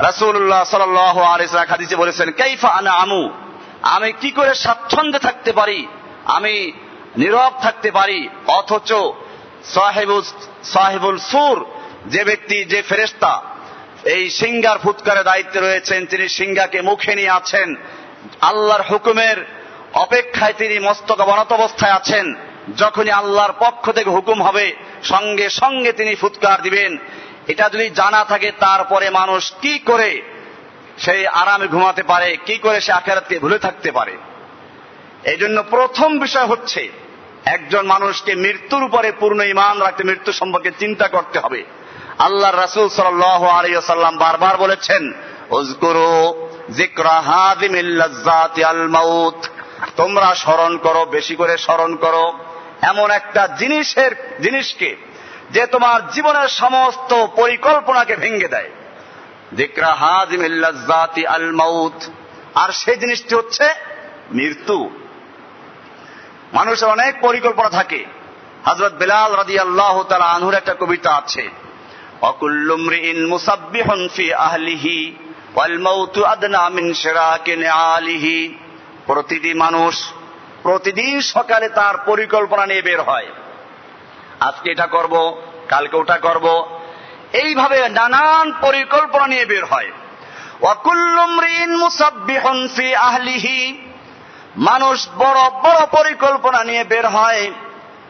রাসূলুল্লাহ সাল্লাল্লাহু আলাইহি ওয়াসাল্লাম হাদিসে বলেছেন, কাইফা আনা আমু, আমি কি করে স্বাচ্ছন্দ্যে থাকতে পারি, আমি নীরব থাকতে পারি, অথচ সাহিবুল সুর, যে ব্যক্তি, যে ফেরেশতা এই সিংহার ফুৎকারের দায়িত্বে রয়েছেন, তিনি সিংহাকে মুখে নিয়ে আছেন, আল্লাহর হুকুমের অপেক্ষায় তিনি মস্তক অবনত অবস্থায় আছেন। যখনই আল্লাহর পক্ষ থেকে হুকুম হবে, সঙ্গে সঙ্গে তিনি ফুৎকার দিবেন। এটা যদি জানা থাকে, তারপরে মানুষ কি করে সেই আরামে ঘুমাতে পারে, কি করে সে আখিরাতকে ভুলে থাকতে পারে। এই জন্য প্রথম বিষয় হচ্ছে একজন মানুষকে মৃত্যুর উপরে পূর্ণ ঈমান রাখতে, মৃত্যু সম্পর্কে চিন্তা করতে হবে। আল্লাহর রাসূল সাল্লাল্লাহু আলাইহি ওয়াসাল্লাম বারবার বলেছেন, উযকুরু যিকরা হাযিমিল লাযযাতি আল মাউত, তোমরা স্মরণ করো, বেশি করে স্মরণ করো এমন একটা জিনিসকে যে তোমার জীবনের সমস্ত পরিকল্পনাকে ভেঙে দেয়। যিকরা হাযিমিল লাযযাতি আল মাউত, আর সেই জিনিসটি হচ্ছে মৃত্যু। মানুষের অনেক পরিকল্পনা থাকে। হযরত বিলাল রাদিয়াল্লাহু তাআলা আনহুর একটা কবিতা আছে, অকুল্লু মরিইন মুসাব্বিহুন ফি আহলিহি ওয়াল মাউতু আদনা মিন শিরাকি নিআলিহি। প্রতিটি মানুষ প্রতিদিন সকালে তার পরিকল্পনা নিয়ে বের হয়, আজকে এটা করব, কালকে ওটা করব, এইভাবে নানান পরিকল্পনা নিয়ে বের হয়। ওয়াকুল্লু মরিইন মুসাব্বিহুন ফি আহলিহি, মানুষ বড় বড় পরিকল্পনা নিয়ে বের হয়।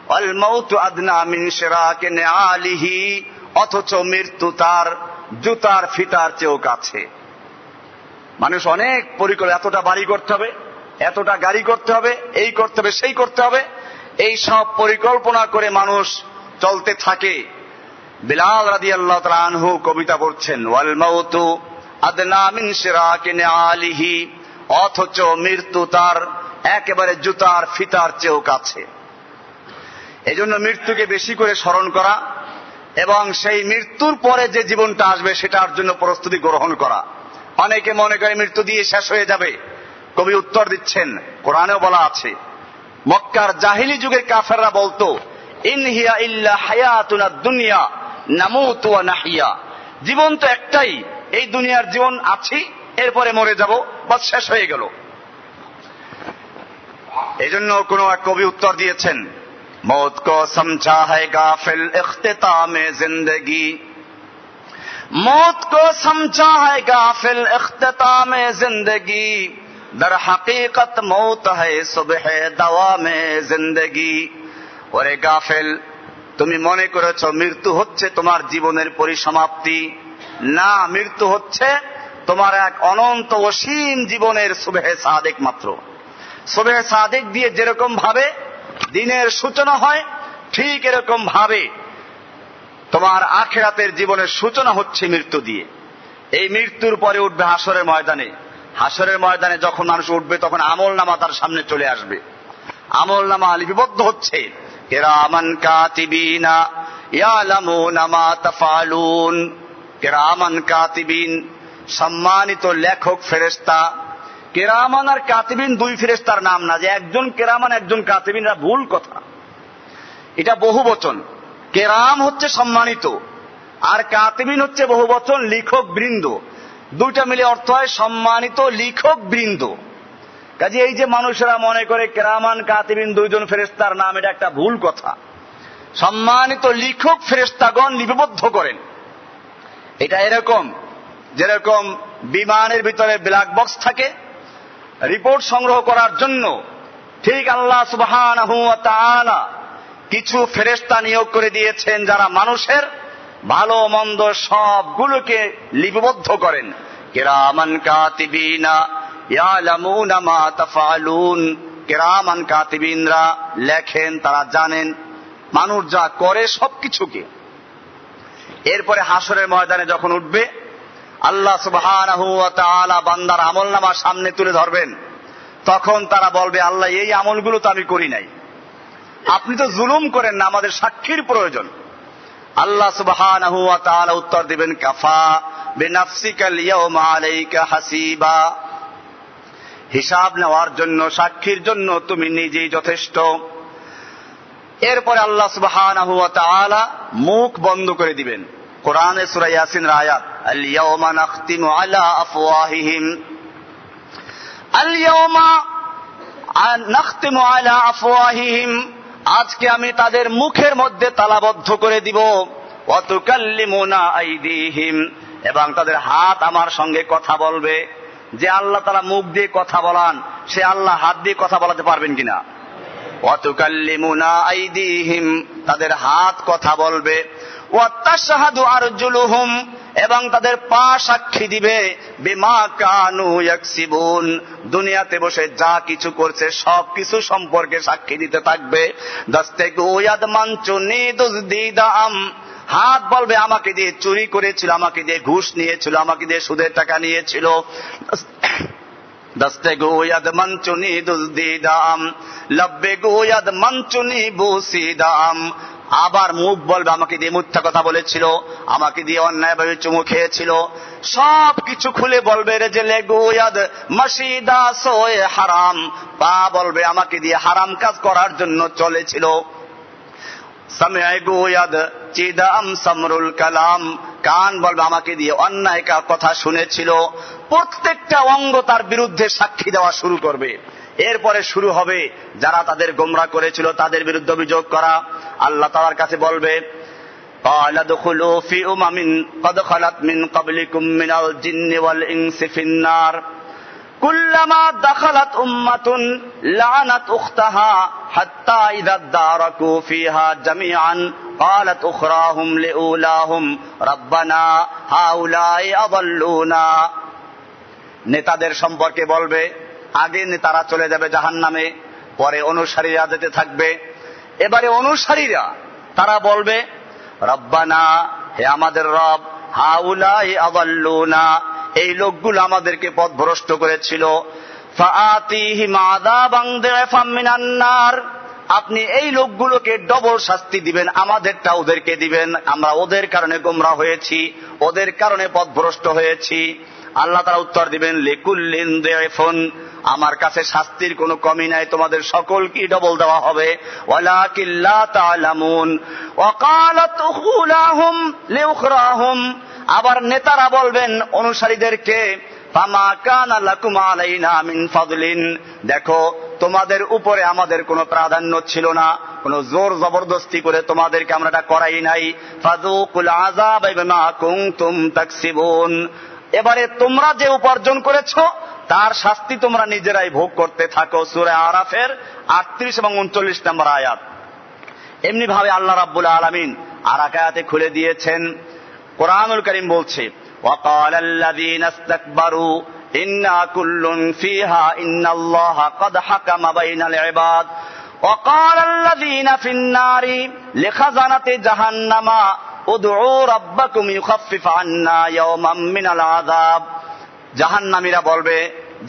ওয়াল মাউতু আদনা মিন শিরাকি নিআলিহি, অথচ মৃত্যু তার জুতার ফিতার চেয়েও কাছে। মানুষ অনেক পরিকল্পনা, এতটা বাড়ি করতে হবে, এতটা গাড়ি করতে হবে, এই করতে হবে, সেই করতে হবে, এই সব পরিকল্পনা করে মানুষ চলতে থাকে। বিলাল রাদিয়াল্লাহু তাআলা আনহু কবিতা পড়ছেন, ওয়াল মাউতু আদনা মিন শিরাকি নিআলিহি, অথচ মৃত্যু তার একেবারে জুতার ফিতার চেয়েও কাছে। এজন্য মৃত্যুকে বেশি করে স্মরণ করা এবং সেই মৃত্যুর পরে যে জীবনটা আসবে সেটার জন্য প্রস্তুতি গ্রহণ করা। অনেকে মনে করে মৃত্যু দিয়ে শেষ হয়ে যাবে। কবি উত্তর দিচ্ছেন, কোরআনেও বলা আছে, মক্কার জাহিলি যুগের কাফেররা বলতো, ইন হিয়া ইল্লা হায়াতুনা দুনিয়া নামুতু ওয়া নাহিয়া, জীবন তো একটাই, এই দুনিয়ার জীবন আছি, এরপরে মরে যাব, বাস শেষ হয়ে গেল। এই জন্য কোন এক কবি উত্তর দিয়েছেন, মৌত কো সমঝা হ্যায় গাফিল ইখতিতামে জিন্দেগি, মৌত কো সমঝা হ্যায় গাফিল ইখতিতামে জিন্দেগি, দর হকীকত মৌত হ্যায় সুবহে দাওয়ামে জিন্দেগি। ওরে গাফেল, তুমি মনে করেছো মৃত্যু হচ্ছে তোমার জীবনের পরিসমাপ্তি। না, মৃত্যু হচ্ছে তোমার এক অনন্ত অসীম জীবনের সুবহে সাদেক মাত্র। সুবহে সাদেক দিয়ে যেরকম ভাবে দিনের সূচনা হয়, ঠিক এরকম ভাবে তোমার আখিরাতের জীবনের সূচনা হচ্ছে মৃত্যু দিয়ে। এই মৃত্যুর পরে উঠবে হাসরের ময়দানে। হাসরের ময়দানে যখন মানুষ উঠবে, তখন আমল নামা তার সামনে চলে আসবে। আমল নামা লিপিবদ্ধ হচ্ছে, কিরামান কাতিবিনা ইয়ালামুনা মা তাফআলুন। কিরামান কাতিবিন, সম্মানিত লেখক ফেরেশতা। কেরামান আর কাতিবিন দুই ফেরেশতার নাম না, যে একজন কেরামান একজন কাতিবিন, এটা ভুল কথা। এটা বহু বচন। কেরাম হচ্ছে সম্মানিত, আর কাতিবিন হচ্ছে বহু বচন, লিখক বৃন্দ। দুইটা মিলে অর্থ হয় সম্মানিত লিখক বৃন্দ। কাজে এই যে মানুষেরা মনে করে কেরামান কাতিবিন দুইজন ফেরেশতার নাম, এটা একটা ভুল কথা। সম্মানিত লিখক ফেরেশতাগণ লিপিবদ্ধ করেন। এটা এরকম যেরকম বিমানের ভিতরে ব্ল্যাক বক্স থাকে রিপোর্ট সংগ্রহ করার জন্য, ঠিক আল্লাহ সুবহানাহু ওয়া তাআলা কিছু ফেরেশতা নিয়োগ করে দিয়েছেন যারা মানুষের ভালো মন্দ সবগুলোকে লিপিবদ্ধ করেন। কিরামান কাতিবিনা ইয়ালামুনা মা তাফআলুন, কিরামান কাতিবিনরা লেখেন, তারা জানেন মানুষ যা করে সবকিছুকে। এরপরে হাসরের ময়দানে যখন উঠবে, আল্লাহ সুবহানাহু ওয়া তাআলা বান্দার আমলনামা সামনে তুলে ধরবেন। তখন তারা বলবে, আল্লাহ এই আমলগুলো তো আমি করি নাই, আপনি তো জুলুম করেন না, আমাদের সাক্ষীর প্রয়োজন। আল্লাহ সুবহানাহু ওয়া তাআলা উত্তর দিবেন, কাফা বিনাফসিকাল ইয়াওমা আলাইকা হাসিবা, হিসাব নেওয়ার জন্য, সাক্ষীর জন্য তুমি নিজেই যথেষ্ট। এরপরে আল্লাহ সুবহানাহু ওয়া তাআলা মুখ বন্ধ করে দিবেন। কোরআনে সূরা ইয়াসিনের আয়াত, আল ইয়াওমা নাখতিমু আলা আফওয়াহিহিম, আল ইয়াওমা নাখতিমু আলা আফওয়াহিহিম, আজকে আমি তাদের মুখের মধ্যে তালাবদ্ধ করে দিব। ওয়া তুকাল্লিমুনা আইদিহিম, এবং তাদের হাত আমার সঙ্গে কথা বলবে। যে আল্লাহ তাআলা মুখ দিয়ে কথা বলান, সে আল্লাহ হাত দিয়ে কথা বলাতে পারবেন কিনা? ওয়া তুকাল্লিমুনা আইদিহিম, তাদের হাত কথা বলবে। ওয়া তাশহাদু আরজুলুহুম, এবং তাদের পা সাক্ষী দিবে, বিমা কানু ইয়াকসিবুন, দুনিয়াতে বসে যা কিছু করছে সব কিছু সম্পর্কে সাক্ষী দিতে থাকবে। দাস্তাগু ইয়াদমানচুনি দুজদিদাম, হাত বলবে আমাকে দিয়ে চুরি করেছিল, আমাকে দিয়ে ঘুষ নিয়েছিল, আমাকে দিয়ে সুদের টাকা নিয়েছিল। দাস্তাগু ইয়াদমানচুনি দুজদিদাম লাব্বেগু ইয়াদমানচুনি বুসিদাম, আবার মুখ বলবে আমাকে দিয়ে মিথ্যা কথা বলেছিল, আমাকে দিয়ে অন্যায়ভাবে চুমু খেয়েছিল। সব কিছু খুলে বলবে রেজলে গুয়াদ মাসিদা সোয়ে হারাম, পা বলবে আমাকে দিয়ে হারাম কাজ করার জন্য চলেছিল। সামিআ গুয়াদ চিদাম সামরুল কালাম, কান বলবে আমাকে দিয়ে অন্যায় কথা শুনেছিল। প্রত্যেকটা অঙ্গ তার বিরুদ্ধে সাক্ষী দেওয়া শুরু করবে। এরপরে শুরু হবে যারা তাদের গোমরা করেছিল তাদের বিরুদ্ধে অভিযোগ করা। আল্লাহ তাআলার কাছে বলবে, قال ادخلوا في أمم قد خلت من قبلكم من الجن والإنس في النار كلما دخلت أمة لعنت أختها حتى إذا اداركوا فيها جميعا قالت أخراهم لأولاهم ربنا هؤلاء أضلونا। নেতাদের সম্পর্কে বলবে, আগে নেতারা চলে যাবে জাহান্নামে, পরে অনুসারীরা যেতে থাকবে। এবারে অনুসারীরা তারা বলবে, রব্বানা, হে আমাদের রব, হাউলাই আদাল্লুনা, এই লোকগুলো আমাদেরকে পথভ্রষ্ট করেছিল। ফাআতিহিম আযাবান দিফাম মিনান নার, আপনি এই লোকগুলোকে ডবল শাস্তি দিবেন, আমাদেরটা ওদেরকে দিবেন। আমরা ওদের কারণে গোমরা হয়েছি, ওদের কারণে পথভ্রষ্ট হয়েছি। আল্লাহ তাআলা উত্তর দিবেন, লিকুল্লিন দিফুন, আমার কাছে শাস্তির কোনো কমি নাই, তোমাদের সকলকে ডবল দেওয়া হবে। ওয়ালাকিন লা তা'লামুন। ওয়া ক্বালাত উখুলাহুম লিউখরাহুম, আবার নেতারা বলবেন অনুসারীদেরকে, ফামা কানা লাকুম আলাইনা মিন ফাদলিন, দেখো তোমাদের উপরে আমাদের কোনো প্রাধান্য ছিল না, কোনো জোর জবরদস্তি করে তোমাদেরকে আমরা এটা করাই নাই। ফাযুকুল আযাবা বিমা কুনতুম তাকসিবুন, এবারে তোমরা যে উপার্জন করেছো তার শাস্তি তোমরা নিজেরাই ভোগ করতে থাকো। সূরা আরাফের 38 এবং 39 নম্বর আয়াত। এমনি ভাবে আল্লাহ রাব্বুল আলামিন আর এক আয়াতে খুলে দিয়েছেন। কোরআনুল কারীম বলছে, ওয়াকালাল্লাযীনা ইসতাকবারু ইন্না কুল্লুন ফিহা ইন্নাল্লাহা ক্বাদ হাকামা বাইনাল ইবাদ ওয়াকালাল্লাযীনা ফিন-নারি লিখাজানাতি জাহান্নামা উদউ রাব্বাকুম ইউখাফফিফ আন্না ইয়াওমান মিনাল আযাব। জাহান্নামীরা বলবে,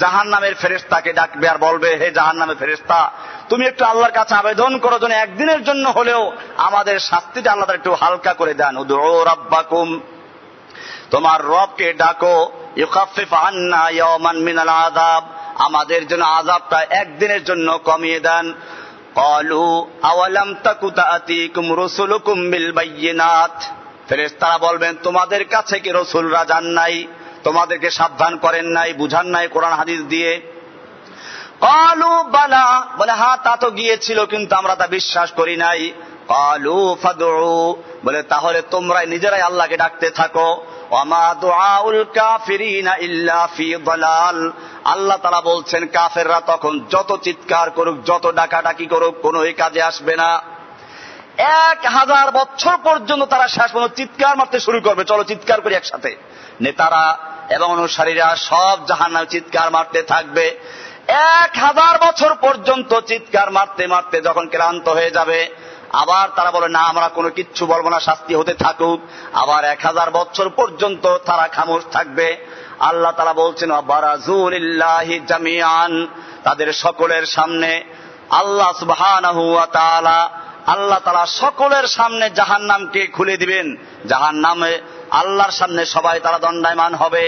জাহান্নামের ফেরেশতাকে ডাকবে আর বলবে, হে জাহান্নামের ফেরেশতা, তুমি একটু আল্লাহর কাছে আবেদন করো যেন একদিনের জন্য হলেও আমাদের শাস্তিটা আল্লাহ একটু হালকা করে দেন। উদউ রাব্বাকুম, তোমার রবকে ডাকো, ইউখাফফিফ আন্না ইয়াওমান মিনাল আযাব, আমাদের জন্য আযাবটা একদিনের জন্য কমিয়ে দেন। ক্বালু আওয়ালাম তাকু তাআতিকুম রুসুলুকুম বিল বায়্যিনাত, ফেরেশতারা বলবেন, তোমাদের কাছে কি রাসূলরা যান নাই, তোমাদেরকে সাবধান করেন নাই, বুঝান নাই কোরআন হাদিস দিয়ে? ক্বালু বালা, বলে হ্যাঁ তা তো গিয়েছিল কিন্তু আমরা তা বিশ্বাস করি নাই। ক্বালু ফাদউ, বলে তাহলে তোমরাই নিজেরাই আল্লাহকে ডাকতে থাকো। ওয়ামা দুআউল কাফিরিনা ইল্লা ফি দালাল, আল্লাহ তাআলা বলছেন কাফেররা তখন যত চিৎকার করুক, যত ডাকাডাকি করুক, কোনো কাজে আসবে না। 1000 বছর পর্যন্ত তারা শেষ পর্যন্ত চিৎকার মারতে শুরু করবে, চলো চিৎকার করি একসাথে। নেতারা এবং অনুসারীরা সব জাহান্নামে চিৎকার মারতে থাকবে। 1000 বছর পর্যন্ত চিৎকার মারতে মারতে যখন ক্লান্ত হয়ে যাবে, আবার তারা বলে না আমরা কোনো কিচ্ছু বলবো না, শাস্তি হতে থাকুক। আবার 1000 বছর পর্যন্ত তারা খামোশ থাকবে। আল্লাহ তাআলা বলছেন, বারাজু লিল্লাহি জামিআন, তাদের সকলের সামনে আল্লাহ সুবহানাহু ওয়া তাআলা, আল্লাহ তাআলা সকলের সামনে জাহান্নামকে খুলে দিবেন। জাহান্নামে আল্লাহর সামনে সবাই তারা দণ্ডায়মান হবে।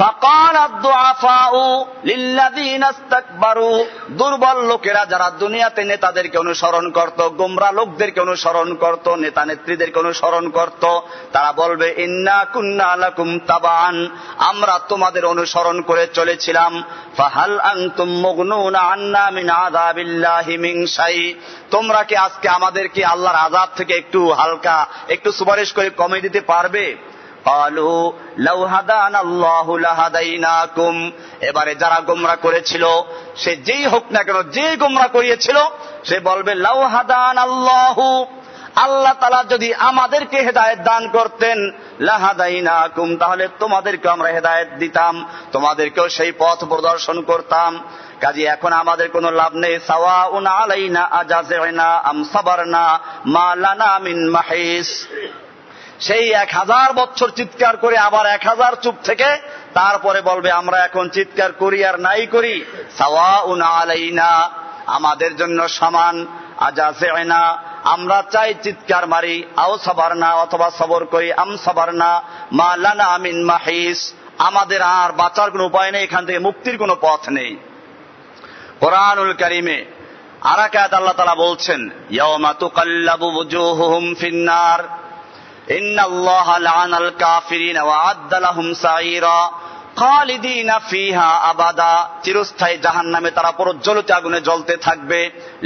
ফাকাল আদ-দুআফাউ লিল্লাযীনা ইসতাকবারু, দুর্বল লোকেরা যারা দুনিয়াতে নেতাদেরকে অনুসরণ করত, গোমরা লোকদেরকে অনুসরণ করত, নেতা নেত্রীদেরকে অনুসরণ করত, তারা বলবে, ইন্না কুন্না লাকুম তাবান, আমরা তোমাদের অনুসরণ করে চলেছিলাম। ফাহাল আনতুম মুগনুনা আন্না মিন আযাবিল্লাহি মিন শাই, তোমরা কি আজকে আমাদেরকে আল্লাহর আযাব থেকে একটু হালকা, একটু সুপারিশ করে কমিয়ে দিতে পারবে? ক্বালু লাউ হাদানাল্লাহু লাহাদাইনাকুম, এবারে যারা গোমরা করেছিল, সে যেই হোক না কেন, যে গোমরা করিয়েছিল, সে বলবে লাউ হাদানাল্লাহু, আল্লাহ তাআলা যদি আমাদেরকে হেদায়েত দান করতেন লাহাদাইনাকুম, তাহলে তোমাদেরকে আমরা হেদায়েত দিতাম, তোমাদেরকেও সেই পথ প্রদর্শন করতাম। কাজে এখন আমাদের কোনো লাভ নেই। সাওয়াউন আলাইনা আজাযনা আম সাবারনা মা লানা মিন মাহিস। সেই 1000 বছর চিৎকার করে আবার 1000 চুপ থেকে তারপরে বলবে আমরা এখন চিৎকার করি আর নাই করি। সাওয়াউন আলাইনা, আমাদের জন্য সমান, আজাযনা, আমরা চাই চিৎকার মারি, আও সাবারনা, অথবা সবর করি, আম সাবারনা মা লানা মিন মাহিস, আমাদের আর বাঁচার কোনো উপায় নেই, এখান থেকে মুক্তির কোনো পথ নেই। কোরআনুল কারীমে আরেক আয়াত আল্লাহ তাআলা বলছেন, ইয়াওমা তুকাল্লাবু ওয়ুজুহুহুম ফিন্নার ইন্নাল্লাহা লা'আনাল কাফিরিনা ওয়া আ'আদ্দা লাহুম সাঈরা খালিদিনা ফিহা আবাদা। চিরস্থায়ী জাহান্নামে তারা প্রজ্বলিত আগুনে জ্বলতে থাকবে।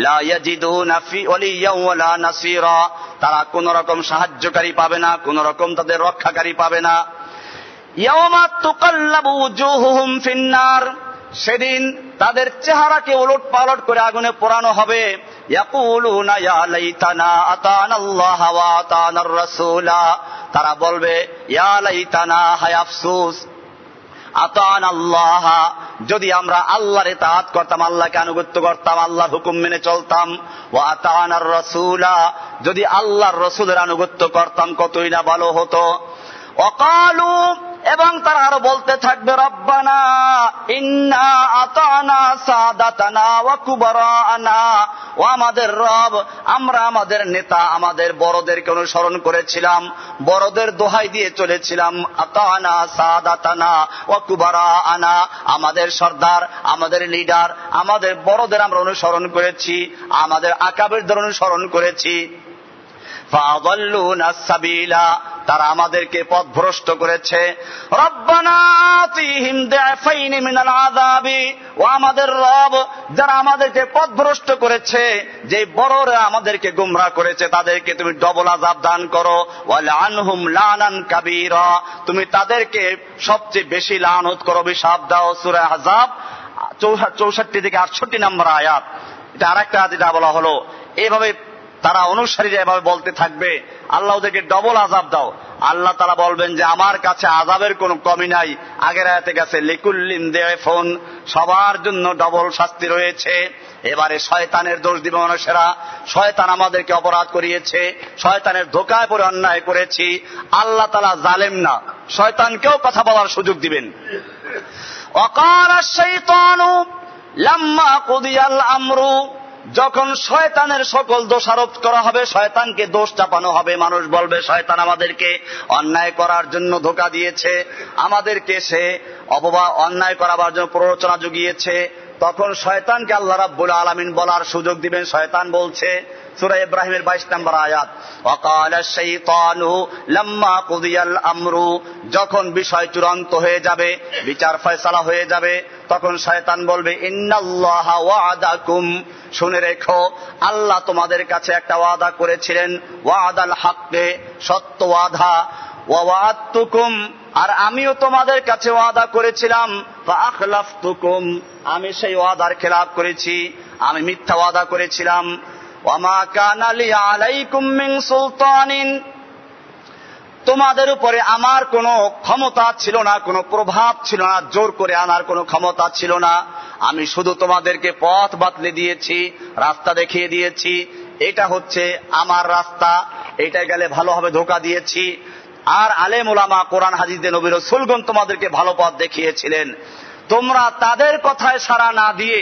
লা ইয়াজিদুনা ফি ওয়ালিয়্যান ওয়ালা নাসীরা, তারা কোন রকম সাহায্যকারী পাবে না, কোন রকম তাদের রক্ষাকারী পাবে না। ইয়াওমা তুকাল্লাবু ওয়ুজুহুহুম ফিন্নার, সেদিন তাদের চেহারাকে ওলট পালট করে আগুনে পোড়ানো হবে। ইয়াকুলুনা ইয়া লাইতানা আতানাল্লাহ ওয়া আতানার রাসূলা, তারা বলবে ইয়া লাইতানা, হায় আফসোস, আতানাল্লাহ, যদি আমরা আল্লাহর ইতাআত করতাম, আল্লাহকে আনুগত্য করতাম, আল্লাহর হুকুম মেনে চলতাম, ওয়া আতানার রাসূলা, যদি আল্লাহর রাসূলের আনুগত্য করতাম কতই না ভালো হতো। ওয়াকালু, এবং তারা আরো বলতে থাকবে, রব্বানা ইন্না আতানা সাদাতানা ওয়া কুবারানা, ও আমাদের রব, আমরা আমাদের নেতা, আমাদের বড়দেরকে অনুসরণ করেছিলাম, বড়দের দোহাই দিয়ে চলেছিলাম। আতানা সাদাতানা ওয়া কুবারানা, আমাদের সর্দার, আমাদের লিডার, আমাদের বড়দের আমরা অনুসরণ করেছি, আমাদের আকাবিরদের অনুসরণ করেছি। ফাআযাল্লুনা সাবিলা, তারা আমাদেরকে পথভ্রষ্ট করেছে। রব্বানা আতিহিম দি'ফাইন মিনাল আযাবি, ও আমাদের রব, যারা আমাদেরকে পথভ্রষ্ট করেছে, যে বড়রা আমাদেরকে গোমরাহ করেছে, তাদেরকে তুমি ডবল আযাব দান করো। ওয়ালআনহুম লানান কাবীরা, তুমি তাদেরকে সবচেয়ে বেশি লানত করো, অভিশাপ দাও। সূরা আহজাব 64 থেকে 68 নম্বর আয়াত। এটা আরেকটা আয়াত, এটা বলা হলো। এইভাবে তারা অনুসারীরা এভাবে বলতে থাকবে, আল্লাহ ওদেরকে ডবল আযাব দাও। আল্লাহ তাআলা বলবেন যে আমার কাছে আযাবের কোনো কমি নাই। আগের আয়াতে গেছে লিকুল্লিন দি'ফুন, সবার জন্য ডবল শাস্তি রয়েছে। এবারে শয়তানের দোষ দিবে মানুষেরা, শয়তান আমাদেরকে অপরাধ করিয়েছে, শয়তানের ধোঁকায় পড়ে অন্যায় করেছি। আল্লাহ তাআলা জালেম না, শয়তানকেও কথা বলার সুযোগ দিবেন। ওয়াকালা আশ-শাইতানু লাম্মা কুদিয়াল আমরু, যখন শয়তানের সকল দোষারোপ করা হবে, শয়তানকে দোষ চাপানো হবে, মানুষ বলবে শয়তান আমাদেরকে অন্যায় করার জন্য ধোঁকা দিয়েছে, আমাদেরকে সে অন্যায় করাবার জন্য প্ররোচনা জুগিয়েছে, তখন শয়তানকে আল্লাহ রাব্বুল আলামিন বলার সুযোগ দিবেন। শয়তান বলছে, সূরা ইব্রাহিমের 22 নম্বর আয়াত, ওয়াকালা আশ-শাইতানু লাম্মা কুদিয়াল আমরু, যখন বিষয় চূড়ান্ত হয়ে যাবে, বিচার ফয়সালা হয়ে যাবে, তখন শয়তান বলবে, ইন্নাল্লাহা ওয়া'দাকুম, শুনে রেখো, আল্লাহ তোমাদের কাছে একটা ওয়াদা করেছিলেন, ওয়াদাল হাক্কে, সত্য ওয়াদা, ওয়া ওয়া'আদতুকুম, আর আমিও তোমাদের কাছে ওয়াদা করেছিলাম, ফাআখলাফতুকুম, আমি সেই ওয়াদার খেলাফ করেছি, আমি মিথ্যা ওয়াদা করেছিলাম। ওয়ামা কানা লি আলাইকুম মিন সুলতানিন, তোমাদের উপরে আমার কোনো ক্ষমতা ছিল না, কোনো প্রভাব ছিল না, জোর করে আনার কোনো ক্ষমতা ছিল না। আমি শুধু তোমাদেরকে পথ বাতলে দিয়েছি, রাস্তা দেখিয়ে দিয়েছি, এটা হচ্ছে আমার রাস্তা, এটা গেলে ভালো হবে, ধোঁকা দিয়েছি। আর আলেম ওলামা, কোরআন হাদিসে নবী রাসূলগণ তোমাদেরকে ভালো পথ দেখিয়েছিলেন। তোমরা তাদের কথায় সাড়া না দিয়ে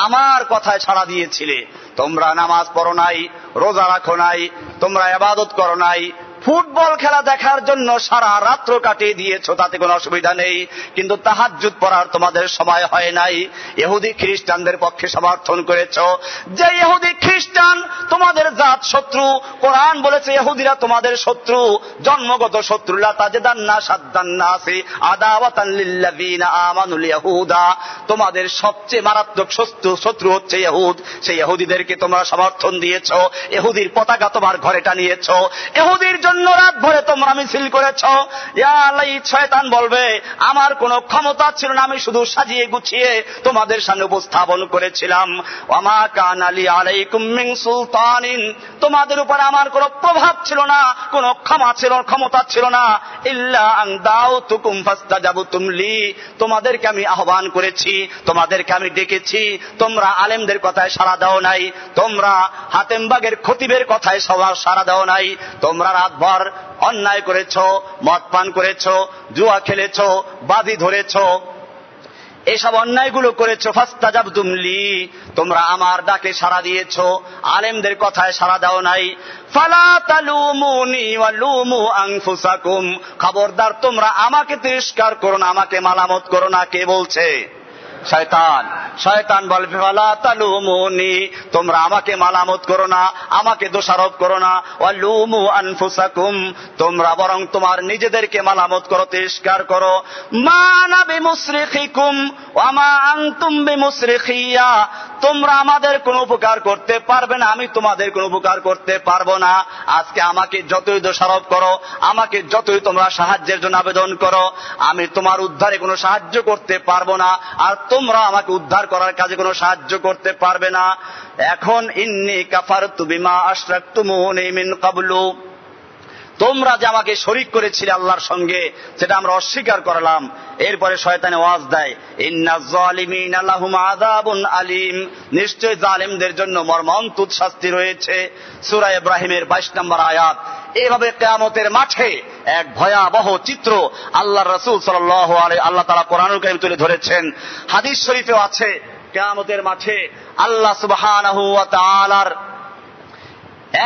আমার কথায় সাড়া দিয়েছিলে। তোমরা নামাজ পড়ো নাই, রোজা রাখো নাই, তোমরা ইবাদত করো নাই, ফুটবল খেলা দেখার জন্য সারা রাত্র কাটিয়ে দিয়েছো, তাতে কোনো অসুবিধা নেই, কিন্তু তাহাজ্জুদ পড়ার তোমাদের সময় হয় নাই। ইহুদি খ্রিস্টানদের পক্ষে সমর্থন করেছো, যে ইহুদি খ্রিস্টান তোমাদের জাত শত্রু। কোরআন বলেছে ইহুদিরা তোমাদের শত্রু, জন্মগত শত্রু। লা তাজিদান্না শাদ্দান্নাসি আদাওয়াতান লিল্লাযিনা আমানুল ইয়াহুদা, তোমাদের সবচেয়ে মারাত্মক শত্রু হচ্ছে ইহুদ। সেই ইহুদিদেরকে তোমরা সমর্থন দিয়েছো, ইহুদির পতাকা তোমার ঘরে টানিয়েছো, ইহুদির জন্য জন্য রাত ভরে তোমরা মিছিল করেছো। ইয়া লাইত, শয়তান বলবে আমার কোনো ক্ষমতা ছিল না, আমি শুধু সাজিয়ে গুছিয়ে তোমাদের সামনে উপস্থাপন করেছিলাম। ওয়ামা কানা লি আলাইকুম মিন সুলতানিন, তোমাদের উপর আমার কোনো প্রভাব ছিল না, কোনো ক্ষমতা ছিল না। ইল্লা আন দাউতুকুম ফাস্তাজাবতুম লি, তোমাদেরকে আমি আহ্বান করেছি, তোমাদেরকে আমি ডেকেছি, তোমরা আলেমদের কথায় সাড়া দাও নাই, তোমরা হাতেমবাগের খতিবের কথায় সবার সাড়া দাও নাই, তোমরা রাতভর অন্যায় করেছো, মদ পান করেছো, জুয়া খেলেছো, বাজি ধরেছো, এসব অন্যায়গুলো করেছো। ফাস্তাজাবতুম লি, তোমরা আমার ডাকে সাড়া দিয়েছো, আলেমদের কথায় সাড়া দাও নাই। ফালা তালুমুনি ওয়া লুমু আনফুসাকুম, খবরদার তোমরা আমাকে তিরস্কার করো না, আমাকে মালামত করো না। কে বলছে? শয়তান। শয়তান বলবে ফালা তালুমুনি, তোমরা আমাকে মালামত করো না, আমাকে দোষারোপ করো না। ওয়া লুমু আনফুসাকুম, তোমরা বরং তোমার নিজেদেরকে মালামত করো, তিরস্কার করো। মা আনা বিমুসরিখিকুম ওয়া মা আনতুম বিমুসরিখিয়া, তোমরা আমাদের কোনো উপকার করতে পারবে না, আমি তোমাদের কোনো উপকার করতে পারবো না। আজকে আমাকে যতই দোষারোপ করো, আমাকে যতই তোমরা সাহায্যের জন্য আবেদন করো, আমি তোমার উদ্ধারে কোনো সাহায্য করতে পারবো না, আর তোমরা আমাকে উদ্ধার করার কাজে কোনো সাহায্য করতে পারবে না। এখন ইন্নী কাফারতু বিমা আশরাকতুমুনি মিন ক্বাবলু, তোমরা যে আমাকে শরীক করেছিলে আল্লাহর সঙ্গে, সেটা আমরা অস্বীকার করলাম। এরপরে শয়তানে ওয়াজ দেয়, ইন্নাজ জালিমিনা লাহুম আযাবুন আলীম, নিশ্চয় জালিমদের জন্য মর্মন্তুদ শাস্তি রয়েছে। সূরা ইব্রাহিমের 22 নম্বর আয়াত। এইভাবে কিয়ামতের মাঠে এক ভয়াবহ চিত্র আল্লাহর রাসূল সাল্লাল্লাহু আলাইহি আল্লাহ তাআলা কোরআনুল কারীম তুলে ধরেছেন। হাদিস শরীফেও আছে, কিয়ামতের মাঠে আল্লাহ সুবহানাহু ওয়া তাআলার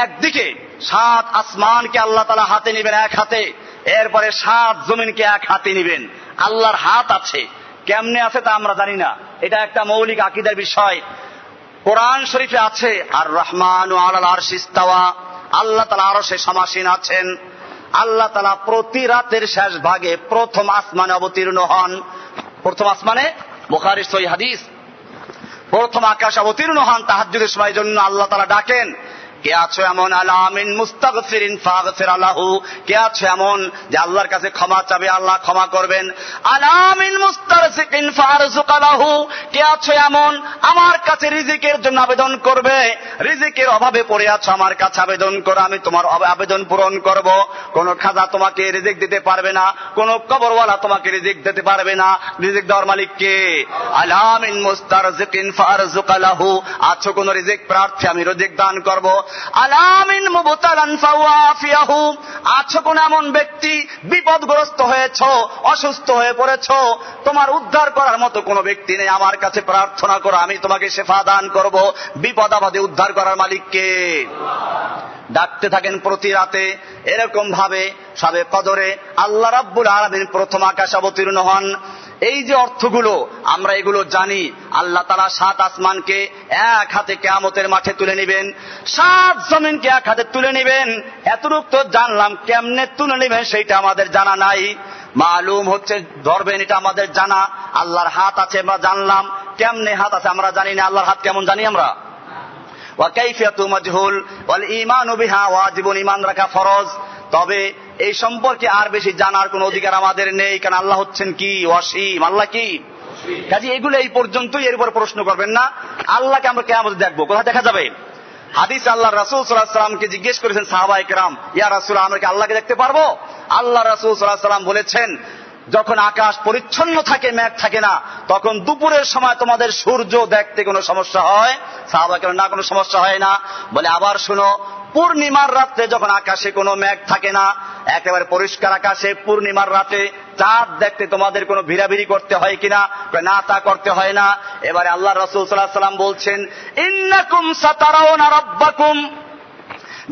একদিকে 7 আসমানকে আল্লাহ তাআলা হাতে নেবেন, এক হাতে, এরপরে 7 জমিনকে এক হাতে নেবেন। আল্লাহর হাত আছে, কেমনে আছে তা আমরা জানি না, এটা একটা মৌলিক আকীদার বিষয়। কোরআন শরীফে আছে আর রহমানু আলাল আরশি ইস্তাওয়া, আল্লাহ তাআলা আরশে সমাসীন আছেন। আল্লাহ তাআলা প্রতি রাতের শেষ ভাগে প্রথম আসমানে অবতীর্ণ হন। প্রথম আসমানে, বুখারীর সহিহ হাদিস, প্রথম আকাশে অবতীর্ণ হন তাহাজ্জুদের সময়ের জন্য। আল্লাহ তাআলা ডাকেন, কে আছো এমন আলামিন মুস্তাগফিরিন ফাগফির লাহু, কে আছো এমন যে আল্লাহর কাছে ক্ষমা চাবে, আল্লাহ ক্ষমা করবেন। আলামিন মুস্তারজিকিন ফারজুক লাহু, কে আছো এমন আমার কাছে রিজিকের জন্য আবেদন করবে, রিজিকের অভাবে পড়ে আছো, আমার কাছে আবেদন করো, আমি তোমার আবেদন পূরণ করব। কোন খাজা তোমাকে রিজিক দিতে পারবে না, কোন কবরওয়ালা তোমাকে রিজিক দিতে পারবে না, রিজিক দেওয়ার মালিক কে? আলামিন মুস্তারজিকিন ফারজুক লাহু, আছো কোন রিজিক প্রার্থী, আমি রিজিক দান করব। আলামিন মুবতালান ফাওয়াফিয়াহু, আছো কোন এমন ব্যক্তি বিপদগ্রস্ত হয়েছো, অসুস্থ হয়ে পড়েছো, তোমার উদ্ধার করার মতো কোনো ব্যক্তি নেই, আমার কাছে প্রার্থনা করো, আমি তোমাকে শিফা দান করব। বিপদ আপদে উদ্ধার করার মালিক কে? ডাকতে থাকেন প্রতি রাতে। এরকম ভাবে সবে কদরে আল্লাহ রাব্বুল আলামিন প্রথম আকাশে অবতীর্ণ হন। এই যে অর্থগুলো আমরা এগুলো জানি, আল্লাহ তাআলা 7 আসমানকে এক হাতে কিয়ামতের মাঠে তুলে নেবেন, 7 জমিনকে এক হাতে তুলে নেবেন। এতটুকু তো জানলাম, কেমনে তুলে নেবেন সেইটা আমাদের জানা নাই। মালুম হচ্ছে ধরবেন, এটা আমাদের জানা। আল্লাহর হাত আছে আমরা জানলাম, কেমনে হাত আছে আমরা জানি না। আল্লাহর হাত কেমন জানি আমরা। ওয়া কাইফিয়াতু মাজহুল ওয়াল ঈমানু বিহা ওয়াজিবুন, ঈমান রাখা ফরজ। তবে এই সম্পর্কে আর বেশি জানার কোন অধিকার আমাদের নেই, কারণ আল্লাহ হচ্ছেন কি? অসীম। আল্লাহ কি? কাজে এগুলো এই পর্যন্তই, এর উপর প্রশ্ন করবেন না। আল্লাহকে আমরা কিয়ামতে দেখবো, কোথায় দেখা যাবে? হাদিস আল্লাহ রাসূল সাল্লাল্লাহু আলাইহি ওয়াসাল্লামকে জিজ্ঞেস করেছেন সাহাবায়ে কেরাম, ইয়া রাসূলুল্লাহ, আমরা কি আল্লাহকে দেখতে পারবো? আল্লাহ রাসূল সাল্লাল্লাহু আলাইহি ওয়াসাল্লাম বলেছেন, যখন আকাশ পরিচ্ছন্ন থাকে, মেঘ থাকে না, তখন দুপুরের সময় তোমাদের সূর্য দেখতে কোনো সমস্যা হয়? সাহাবায়ে কেরাম, না, কোনো সমস্যা হয় না। বলে আবার শুনো, পূর্ণিমার রাতে যখন আকাশে কোনো মেঘ থাকে না, একেবারে পরিষ্কার আকাশে পূর্ণিমার রাতে চাঁদ দেখতে তোমাদের কোনো ভিড়াভিড়ি করতে হয় কিনা? না, তা করতে হয় না। এবারে আল্লাহ রাসূল সাল্লাল্লাহু আলাইহি ওয়াসাল্লাম বলছেন, ইন্নাকুম সাতারাউনা রাব্বাকুম,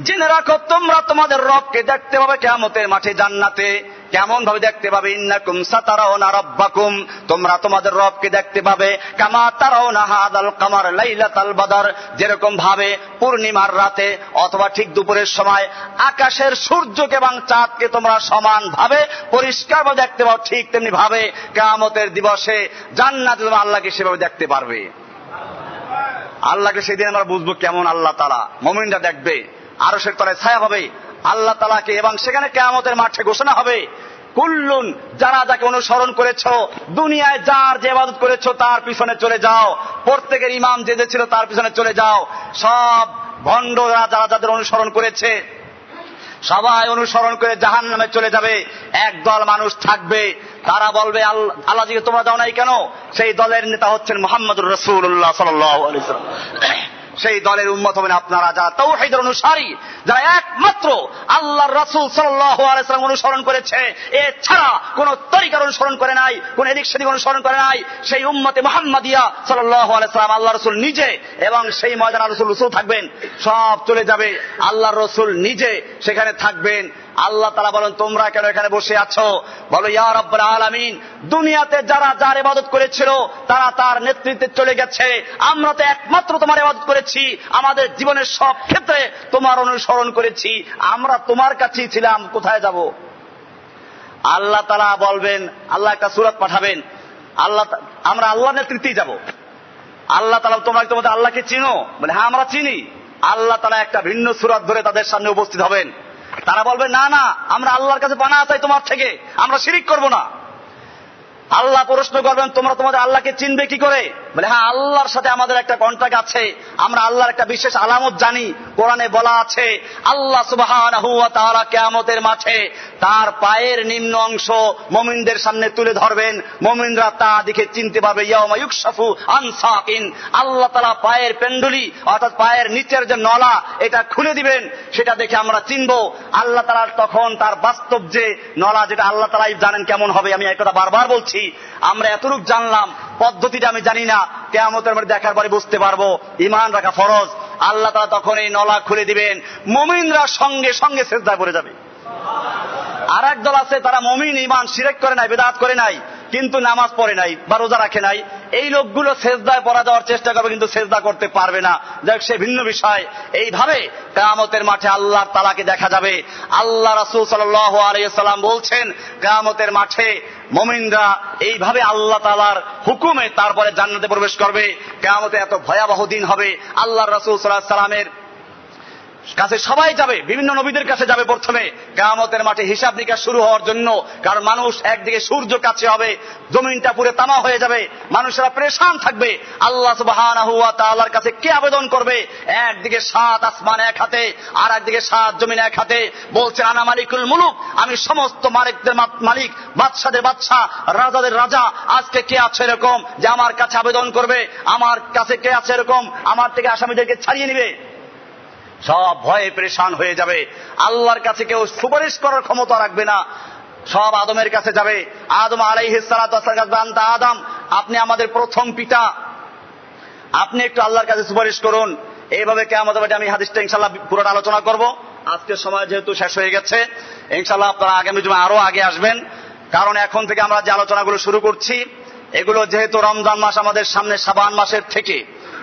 জেনে রাখো তোমরা তোমাদের রবকে দেখতে পাবে কিয়ামতের মাঠে জান্নাতে। কেমন ভাবে দেখতে পাবে? ইন্নাকুম সাতারাউনা রাব্বাকুম, তোমরা তোমাদের রবকে দেখতে পাবে কামা তারাউনা হাদাল কামার লাইলাতাল বদর, যেরকম ভাবে পূর্ণিমার রাতে অথবা ঠিক দুপুরের সময় আকাশের সূর্যকে এবং চাঁদকে তোমরা সমান ভাবে পরিষ্কার ভাবে দেখতে পাও, ঠিক তেমনি ভাবে কিয়ামতের দিবসে জান্নাতে তোমরা আল্লাহকে সেভাবে দেখতে পারবে। আল্লাহকে সেদিন আমরা বুঝবো কেমন আল্লাহ তাআলা। মুমিনরা দেখবে, আরশের তলায় ছায়া পাবে, আল্লাহ তাআলাকে, এবং সেখানে কিয়ামতের মাঠে ঘোষণা হবে, কুল্লুন, যারা যাকে অনুসরণ করেছো, দুনিয়ায় যার যে ইবাদত করেছো তার পিছনে চলে যাও, প্রত্যেকের ইমাম যে যে ছিল তার পিছনে চলে যাও। সব ভণ্ডরা যারা যাদের অনুসরণ করেছে সবাই অনুসরণ করে জাহান্নামে চলে যাবে। একদল মানুষ থাকবে, তারা বলবে, আল্লাহ জিকে তোমরা যাও নাই কেন? সেই দলের নেতা হচ্ছেন মুহাম্মদুর রাসূলুল্লাহ সাল্লাল্লাহু আলাইহি ওয়াসাল্লাম। সেই দলের উম্মত হবেন আপনারা, যারা তাওহীদের অনুসারী, যারা একমাত্র আল্লাহর রাসূল সাল্লাল্লাহু আলাইহি ওয়াসাল্লাম অনুসরণ করেছে, এছাড়া কোন তরিকার অনুসরণ করে নাই, কোন এদিক সেদিক অনুসরণ করে নাই। সেই উম্মতে মুহাম্মাদিয়া সাল্লাল্লাহু আলাইহি ওয়াসাল্লাম, আল্লাহর রাসূল নিজে, এবং সেই ময়দানে রাসূল থাকবেন, সব চলে যাবে। আল্লাহর রাসূল নিজে সেখানে থাকবেন। আল্লাহ তাআলা বলেন, তোমরা কেন এখানে বসে আছো? বলো, ইয়া রাব্বুল আলামিন, দুনিয়াতে যারা যার ইবাদত করেছিল তারা তার নেতৃত্বে চলে গেছে, আমরা তো একমাত্র তোমার ইবাদত করেছি, আমাদের জীবনের সব ক্ষেত্রে তোমার অনুসরণ করেছি, আমরা তোমার কাছেই ছিলাম, কোথায় যাব? আল্লাহ তাআলা বলবেন, আল্লাহ একটা সূরা পাঠাবেন, আমরা আল্লাহর নেতৃত্বেই যাব। আল্লাহ তাআলা, তোমরা তোমাদের আল্লাহকে চিনো? বলে, হ্যাঁ আমরা চিনি। আল্লাহ তাআলা একটা ভিন্ন সূরা ধরে তাদের সামনে উপস্থিত হবেন। তারা বলবে, না না, আমরা আল্লাহর কাছে পানাহ চাই তোমার থেকে, আমরা শিরিক করব না। আল্লাহ প্রশ্ন করবেন, তোমরা তোমাদের আল্লাহকে চিনবে কি করে? বলে, হ্যাঁ আল্লাহর সাথে আমাদের একটা কন্ট্রাক্ট আছে, আমরা আল্লাহর একটা বিশেষ আলামত জানি। কোরআনে বলা আছে, আল্লাহ সুবহানাহু ওয়া তাআলা কিয়ামতের মাঠে তার পায়ের নিম্ন অংশ মুমিনদের সামনে তুলে ধরবেন, মুমিনরা তা দেখে চিনতে পারবে। ইয়াউমা ইউকশাফু আন সাকিন, আল্লাহ তাআলা পায়ের পেন্ডুলি অর্থাৎ পায়ের নিচের যে নলা এটা খুলে দিবেন, সেটা দেখে আমরা চিনব। আল্লাহ তাআলা তখন তার বাস্তব যে নলা, যেটা আল্লাহ তাআলাই জানেন কেমন হবে, আমি এই কথা বারবার বলছি, আমরা এতটুকু জানলাম, পদ্ধতিটা আমি জানি না, কিয়ামতের মাঠে দেখার পরে বুঝতে পারবো। ঈমান রাখা ফরজ। আল্লাহ তাআলা তখন এই নলা খুলে দিবেন, মুমিনরা সঙ্গে সঙ্গে সিজদায় পড়ে যাবে। আর এক দল আছে, তারা মুমিন, ঈমান, শিরক করে নাই, বিদআত করে নাই, কিন্তু নামাজ পড়ে নাই বা রোজা রাখে নাই। এই লোকগুলো সিজদায় পড়া দেওয়ার চেষ্টা করবে, কিন্তু সিজদা করতে পারবে না। যাক, সে ভিন্ন বিষয়। এইভাবে কিয়ামতের মাঠে আল্লাহ তাআলাকে দেখা যাবে। আল্লাহ রাসূল সাল্লাল্লাহু আলাইহি ওয়াসাল্লাম বলছেন, কিয়ামতের মাঠে মুমিনরা এইভাবে আল্লাহ তাআলার হুকুমে তারপরে জান্নাতে প্রবেশ করবে। কিয়ামতে এত ভয়াবহ দিন হবে। আল্লাহর রাসূল সাল্লাল্লাহু আলাইহি ওয়াসাল্লামের কাছে সবাই যাবে, বিভিন্ন নবীদের কাছে যাবে প্রথমে, কিয়ামতের মাঠে হিসাব নিকাশ শুরু হওয়ার জন্য। কারণ মানুষ একদিকে সূর্য কাছে হবে, জমিনটা পুরো তামা হয়ে যাবে, মানুষেরা পরেশান থাকবে। আল্লাহ সুবহানাহু ওয়া তাআলার কাছে কে আবেদন করবে? একদিকে 7 আসমান এক হাতে, আর একদিকে 7 জমিন এক হাতে। বলছে, আনা মালিকুল মুলুক, আমি সমস্ত মালিকদের মালিক, বাদশাদের বাদশা, রাজাদের রাজা। আজকে কে আছে এরকম যে আমার কাছে আবেদন করবে? আমার কাছে কে আছে এরকম আমার থেকে আসামিদেরকে ছাড়িয়ে নিবে? সব ভয়ে পরেশান হয়ে যাবে। আল্লাহর কাছে কেউ সুপারিশ করার ক্ষমতা রাখবে না। সব আদমের কাছে যাবে। আদম আলাইহিস সালাতু ওয়াস সালাম, আদম, আপনি আমাদের প্রথম পিতা, আপনি একটু আল্লাহর কাছে সুপারিশ করুন। এইভাবে কিয়ামতের মাঠে আমি হাদিসটা ইনশাআল্লাহ পুরোটা আলোচনা করব। আজকের সময় যেহেতু শেষ হয়ে গেছে, ইনশাআল্লাহ আপনারা আগামী জুমা আরো আগে আসবেন। কারণ এখন থেকে আমরা যে আলোচনাগুলো শুরু করছি, এগুলো যেহেতু রমজান মাস আমাদের সামনে, শাবান মাসের থেকে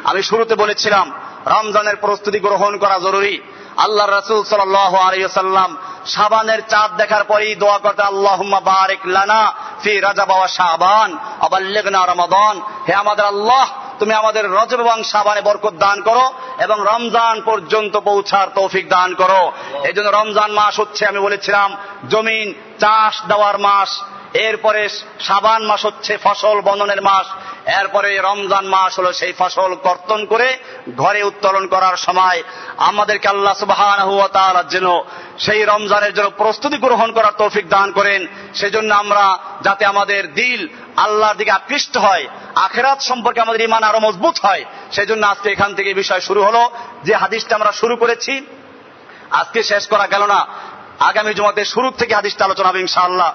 আমি শুরুতে বলেছিলাম রমজানের প্রস্তুতি গ্রহণ করা জরুরি। আল্লাহর রাসূল সাল্লাল্লাহু আলাইহি ওয়াসাল্লাম শাবানের চাঁদ দেখার পরেই দোয়া করতে, আল্লাহুম্মা বারিক লানা ফি রাজাব ওয়া শাবান ওয়া বাল্লিগনা রমাদান। হে আমাদের আল্লাহ, তুমি আমাদের রজব এবং শাবানে বরকত দান করো এবং রমজান পর্যন্ত পৌঁছার তৌফিক দান করো। এই জন্য রমজান মাস হচ্ছে, আমি বলেছিলাম, জমিন চাষ দেওয়ার মাস। এরপরে শাবান মাস হচ্ছে ফসল বননের মাস। এরপরে রমজান মাস হলো সেই ফসল কর্তন করে ঘরে উত্তোলন করার সময়। আমাদেরকে আল্লাহ সুবহানাহু ওয়া তাআলা যেন সেই রমজানের জন্য প্রস্তুতি গ্রহণ করার তৌফিক দান করেন। সেজন্য আমরা যাতে আমাদের দিল আল্লাহর দিকে আকৃষ্ট হয়, আখিরাত সম্পর্কে আমাদের ঈমান আরো মজবুত হয়, সেজন্য আজকে এখান থেকে বিষয় শুরু হলো। যে হাদিসটা আমরা শুরু করেছি আজকে শেষ করা গেল না, আগামী জুমাতে শুরু থেকে হাদিসটা আলোচনা হবে ইনশাআল্লাহ।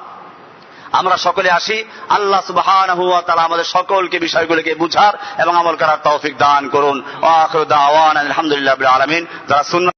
আমরা সকলে আসি। আল্লাহ সুবহানাহু ওয়া তাআলা আমাদের সকলকে বিষয়গুলোকে বুঝার এবং আমল করার তৌফিক দান করুন। ওয়া আখিরু দাওয়ানা আলহামদুলিল্লাহি রাব্বিল আলামিন। যারা সুন্নাহ